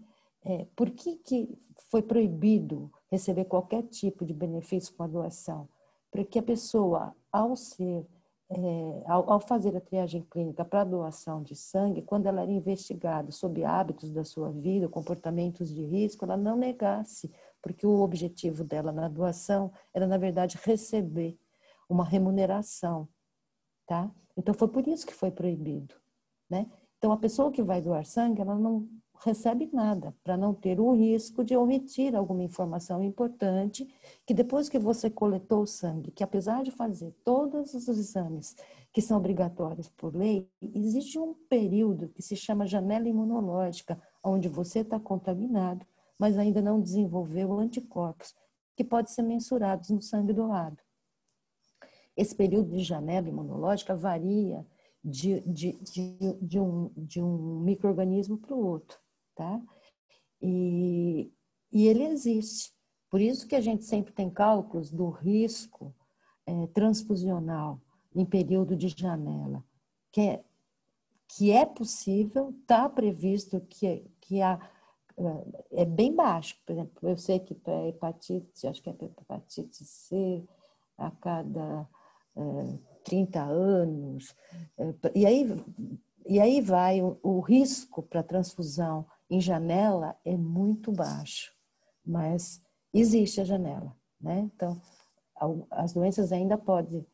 por que foi proibido receber qualquer tipo de benefício com a doação? Porque a pessoa, ao fazer a triagem clínica para a doação de sangue, quando ela era investigada sobre hábitos da sua vida, comportamentos de risco, ela não negasse, porque o objetivo dela na doação era, na verdade, receber uma remuneração, tá? Então, foi por isso que foi proibido, né? Então, a pessoa que vai doar sangue, ela não recebe nada, para não ter o risco de omitir alguma informação importante, que depois que você coletou o sangue, que apesar de fazer todos os exames que são obrigatórios por lei, existe um período que se chama janela imunológica, onde você está contaminado, mas ainda não desenvolveu anticorpos, que podem ser mensurados no sangue doado. Esse período de janela imunológica varia de um micro-organismo para o outro, tá? E ele existe. Por isso que a gente sempre tem cálculos do risco transfusional em período de janela, que é possível, está previsto que é bem baixo. Por exemplo, eu sei que para hepatite, acho que é para hepatite C, a cada 30 anos, e aí vai o risco para transfusão em janela é muito baixo, mas existe a janela, né? Então, as doenças ainda podem,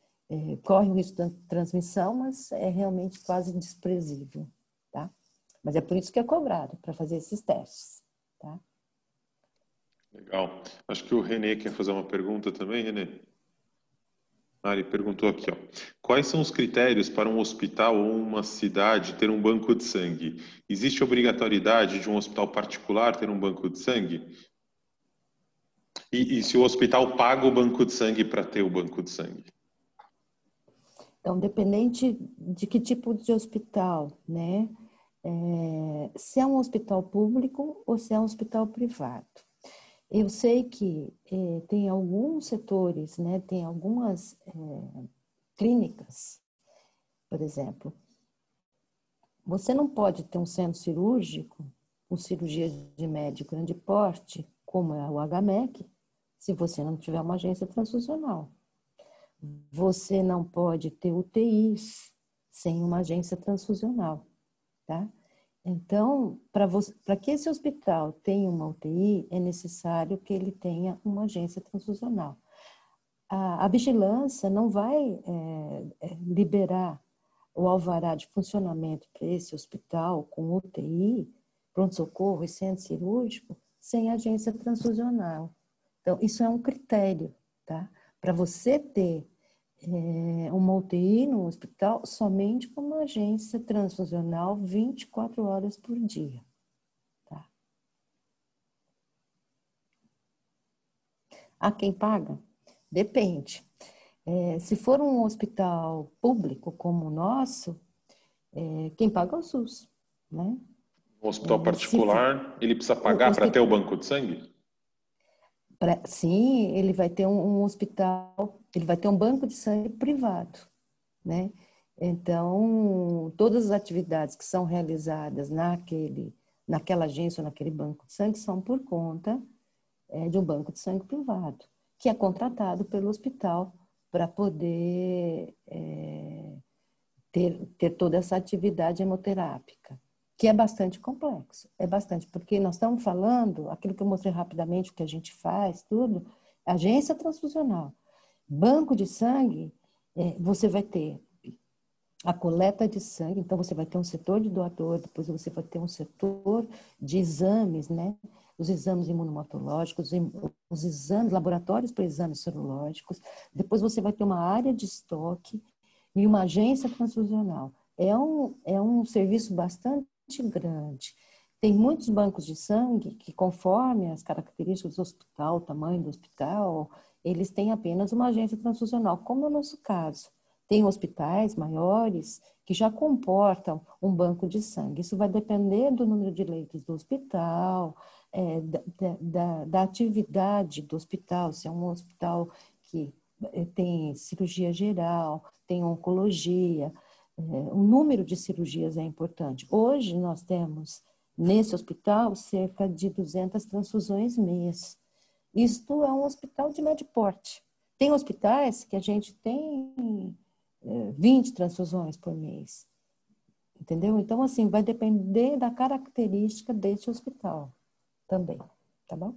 correm o risco de transmissão, mas é realmente quase desprezível, tá? Mas é por isso que é cobrado, para fazer esses testes, tá? Legal. Acho que o Renê quer fazer uma pergunta também, Renê. Ele perguntou aqui, ó. Quais são os critérios para um hospital ou uma cidade ter um banco de sangue? Existe obrigatoriedade de um hospital particular ter um banco de sangue? E se o hospital paga o banco de sangue para ter o banco de sangue? Então, dependente de que tipo de hospital, né? Se é um hospital público ou se é um hospital privado. Eu sei que tem alguns setores, né? Tem algumas clínicas, por exemplo. Você não pode ter um centro cirúrgico, com cirurgia de médio grande porte, como é o HMEC, se você não tiver uma agência transfusional. Você não pode ter UTIs sem uma agência transfusional, tá? Então, para que esse hospital tenha uma UTI, é necessário que ele tenha uma agência transfusional. A vigilância não vai liberar o alvará de funcionamento para esse hospital com UTI, pronto-socorro e centro cirúrgico, sem agência transfusional. Então, isso é um critério, tá? Para você ter uma UTI no hospital somente com uma agência transfusional 24 horas por dia. Tá? A quem paga? Depende. Se for um hospital público como o nosso, quem paga é o SUS, né? Um hospital particular, ele precisa pagar para ter o banco de sangue? Sim, ele vai ter um hospital, ele vai ter um banco de sangue privado, né? Então, todas as atividades que são realizadas naquela agência ou naquele banco de sangue são por conta de um banco de sangue privado, que é contratado pelo hospital para poder ter toda essa atividade hemoterápica, que é bastante complexo. É bastante, porque nós estamos falando, aquilo que eu mostrei rapidamente, o que a gente faz, tudo, agência transfusional. Banco de sangue, você vai ter a coleta de sangue, então você vai ter um setor de doador, depois você vai ter um setor de exames, né? Os exames imunomatológicos, os exames, laboratórios para exames sorológicos, depois você vai ter uma área de estoque e uma agência transfusional. É um serviço bastante grande. Tem muitos bancos de sangue que, conforme as características do hospital, o tamanho do hospital, eles têm apenas uma agência transfusional, como é o nosso caso. Tem hospitais maiores que já comportam um banco de sangue. Isso vai depender do número de leitos do hospital, da atividade do hospital, se é um hospital que tem cirurgia geral, tem oncologia, o número de cirurgias é importante. Hoje nós temos, nesse hospital, cerca de 200 transfusões mês. Isto é um hospital de médio porte. Tem hospitais que a gente tem 20 transfusões por mês. Entendeu? Então, assim, vai depender da característica desse hospital também. Tá bom?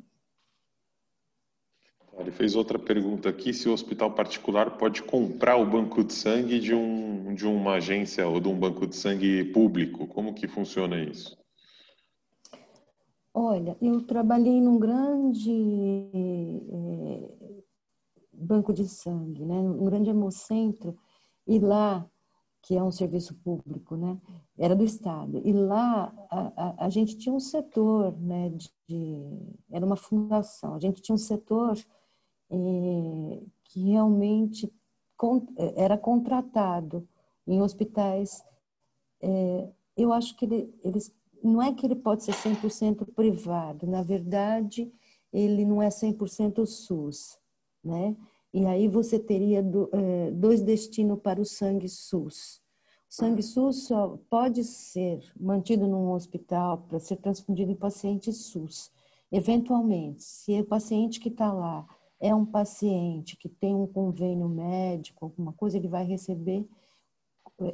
Ele fez outra pergunta aqui, se o hospital particular pode comprar o banco de sangue de uma agência ou de um banco de sangue público. Como que funciona isso? Olha, eu trabalhei num grande banco de sangue, né? Um grande hemocentro, e lá, que é um serviço público, né? Era do Estado. E lá a gente tinha um setor, né? Era uma fundação. A gente tinha um setor que realmente era contratado em hospitais. Eu acho que eles não é que ele pode ser 100% privado, na verdade, ele não é 100% SUS, né? E aí você teria dois destinos para o sangue SUS. O sangue SUS só pode ser mantido num hospital para ser transfundido em paciente SUS. Eventualmente, se o paciente que está lá é um paciente que tem um convênio médico, alguma coisa, ele vai receber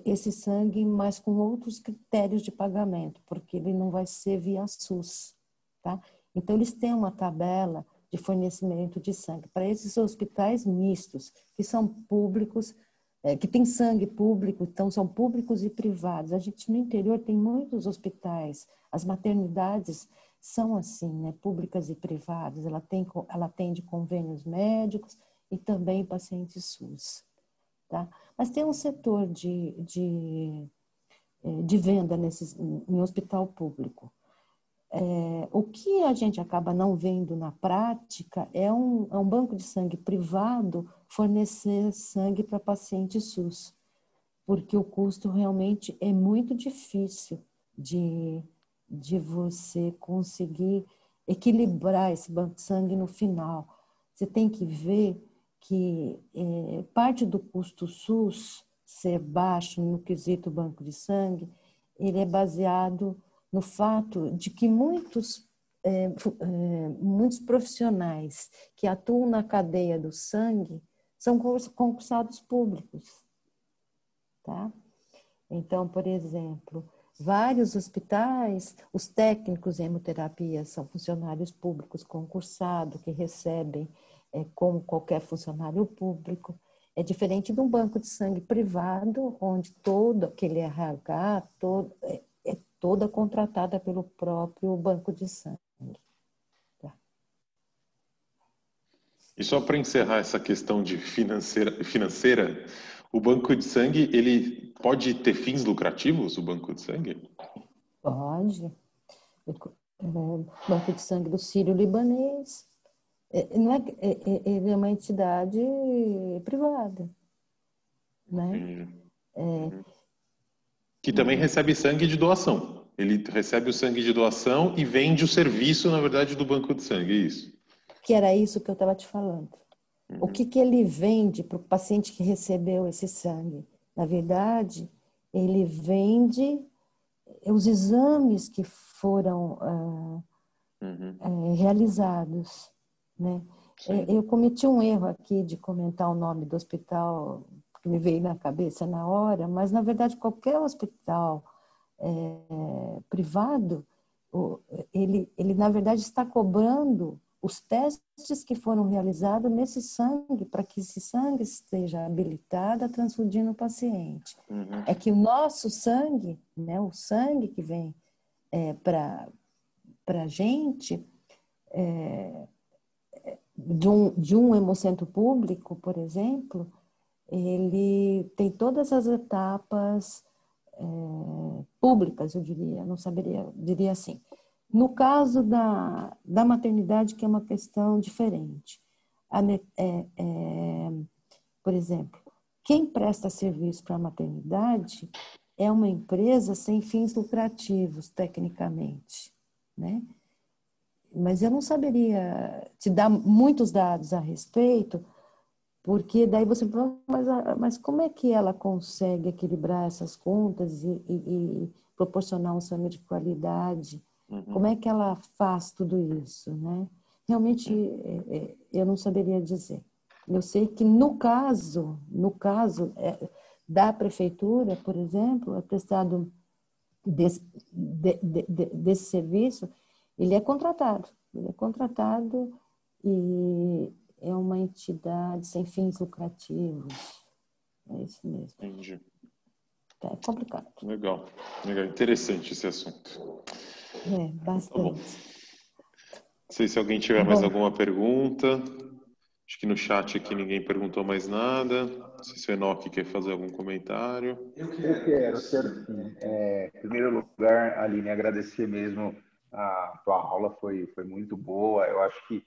esse sangue, mas com outros critérios de pagamento, porque ele não vai ser via SUS, tá? Então, eles têm uma tabela de fornecimento de sangue para esses hospitais mistos, que são públicos, que tem sangue público, então são públicos e privados. A gente no interior tem muitos hospitais, as maternidades são assim, né, públicas e privadas, ela atende convênios médicos e também pacientes SUS. Tá? Mas tem um setor de venda em hospital público. O que a gente acaba não vendo na prática é um banco de sangue privado fornecer sangue para paciente SUS, porque o custo realmente é muito difícil de você conseguir equilibrar esse banco de sangue no final. Você tem que ver que parte do custo SUS ser baixo no quesito banco de sangue, ele é baseado no fato de que muitos profissionais que atuam na cadeia do sangue são concursados públicos, tá? Então, por exemplo, vários hospitais, os técnicos em hemoterapia são funcionários públicos concursados que recebem como qualquer funcionário público. É diferente de um banco de sangue privado, onde todo aquele RH é toda contratada pelo próprio banco de sangue. Tá. E só para encerrar essa questão de financeira, o banco de sangue, ele pode ter fins lucrativos, o banco de sangue? Pode. Banco de sangue do Sírio-Libanês. Não é, ele é uma entidade privada, né? Que também recebe sangue de doação. Ele recebe o sangue de doação e vende o serviço, na verdade, do banco de sangue, é isso? Que era isso que eu estava te falando. O que ele vende para o paciente que recebeu esse sangue? Na verdade, ele vende os exames que foram realizados, né? Eu cometi um erro aqui de comentar o nome do hospital que me veio na cabeça na hora, mas na verdade qualquer hospital privado, ele na verdade está cobrando os testes que foram realizados nesse sangue, para que esse sangue esteja habilitado a transfundir no paciente. É que o nosso sangue, né, o sangue que vem para a gente, de um hemocentro público, por exemplo, ele tem todas as etapas públicas, eu diria, não saberia, diria assim. No caso da maternidade, que é uma questão diferente. Por exemplo, quem presta serviço para a maternidade é uma empresa sem fins lucrativos, tecnicamente, né? Mas eu não saberia te dar muitos dados a respeito, porque daí você fala, mas como é que ela consegue equilibrar essas contas e proporcionar um sangue de qualidade? Como é que ela faz tudo isso, né? Realmente, eu não saberia dizer. Eu sei que no caso da prefeitura, por exemplo, é prestado desse serviço, ele é contratado e é uma entidade sem fins lucrativos. É isso mesmo. Entendi. É complicado. Legal. Interessante esse assunto. Bastante. Tá bom. Não sei se alguém tiver mais alguma pergunta. Acho que no chat aqui ninguém perguntou mais nada. Não sei se o Enoque quer fazer algum comentário. Eu quero sim. Em primeiro lugar, Aline, agradecer mesmo a tua aula, foi muito boa. Eu acho que,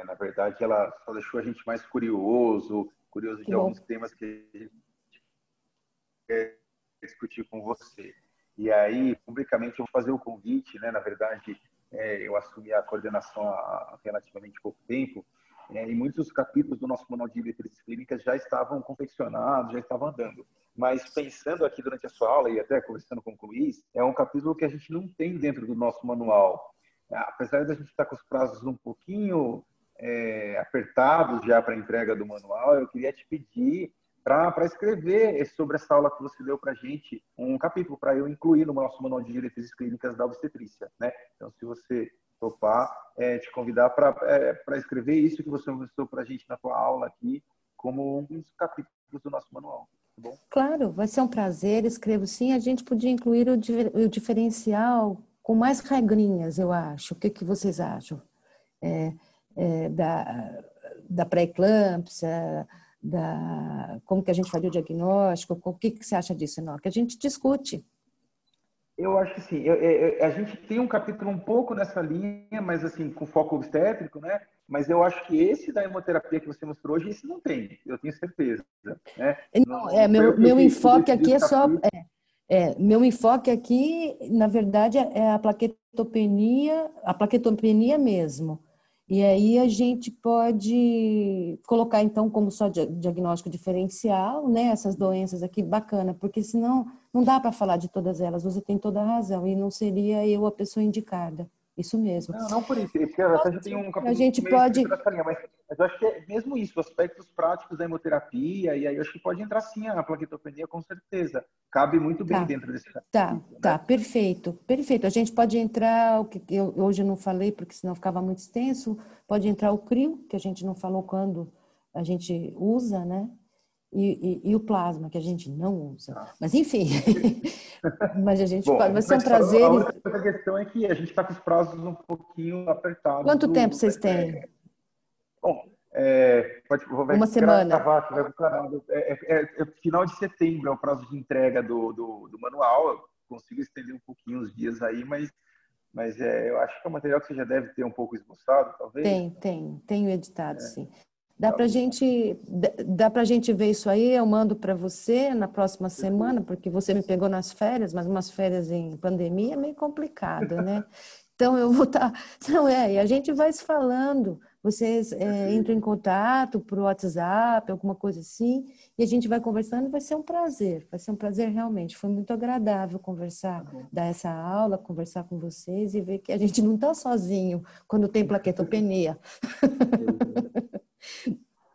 na verdade, ela só deixou a gente mais curioso de alguns temas que a gente quer discutir com você. E aí, publicamente, eu vou fazer o convite, né? Na verdade, eu assumi a coordenação há relativamente pouco tempo, e muitos capítulos do nosso manual de diretrizes clínicas já estavam confeccionados, já estavam andando. Mas pensando aqui durante a sua aula e até conversando com o Luiz, é um capítulo que a gente não tem dentro do nosso manual. Apesar de a gente estar com os prazos um pouquinho apertados já para a entrega do manual, eu queria te pedir para escrever sobre essa aula que você deu para a gente, um capítulo para eu incluir no nosso manual de diretrizes clínicas da obstetrícia, né? Então, se você topar, te convidar para escrever isso que você mostrou para a gente na tua aula aqui, como um dos capítulos do nosso manual. Tá bom? Claro, vai ser um prazer, escrevo sim. A gente podia incluir o diferencial com mais regrinhas, eu acho. O que vocês acham? Da pré-eclâmpsia, como que a gente faria o diagnóstico, o que você acha disso, não? Que a gente discute. Eu acho que sim. A gente tem um capítulo um pouco nessa linha, mas assim, com foco obstétrico, né? Mas eu acho que esse da hemoterapia que você mostrou hoje, esse não tem, eu tenho certeza. Né? Não, meu enfoque aqui é só... meu enfoque aqui, na verdade, é a plaquetopenia mesmo. E aí a gente pode colocar, então, como só diagnóstico diferencial, né, essas doenças aqui, bacana, porque senão não dá para falar de todas elas, você tem toda a razão, e não seria eu a pessoa indicada. Isso mesmo. Não por isso, porque eu até já tenho um capítulo a gente meio pode... nessa linha, mas eu acho que é mesmo isso, aspectos práticos da hemoterapia, e aí eu acho que pode entrar sim a plaquetopenia, com certeza. Cabe muito bem dentro desse capítulo. Tá, perfeito. A gente pode entrar, o que eu hoje não falei, porque senão ficava muito extenso, pode entrar o CRIO, que a gente não falou quando a gente usa, né? e o plasma, que a gente não usa. Mas, enfim, mas a gente Bom, vai ser um prazer. A outra questão é que a gente está com os prazos um pouquinho apertados. Quanto tempo vocês têm? Bom, uma semana. Vai pro canal. Final de setembro é o prazo de entrega do manual. Eu consigo estender um pouquinho os dias aí, mas eu acho que é um material que você já deve ter um pouco esboçado, talvez. Tenho editado, sim. Dá pra gente ver isso aí, eu mando para você na próxima semana, porque você me pegou nas férias, mas umas férias em pandemia é meio complicado, né? Então eu vou estar... Não, e a gente vai se falando, vocês entram em contato por WhatsApp, alguma coisa assim, e a gente vai conversando, vai ser um prazer realmente. Foi muito agradável conversar, dar essa aula, conversar com vocês e ver que a gente não está sozinho quando tem plaquetopenia.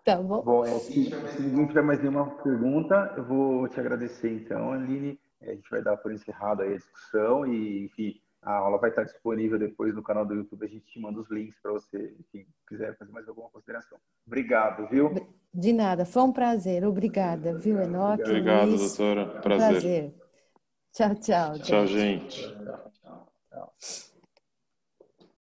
Tá bom? Bom, se ninguém tiver mais nenhuma pergunta, eu vou te agradecer então, Aline. A gente vai dar por encerrado aí a discussão e, enfim, a aula vai estar disponível depois no canal do YouTube. A gente te manda os links para você, enfim, quiser fazer mais alguma consideração. Obrigado, viu? De nada, foi um prazer. Obrigada, viu, Enoque? Obrigado, Luiz. doutora. Prazer. Tchau, tchau. Tchau, gente. Tchau.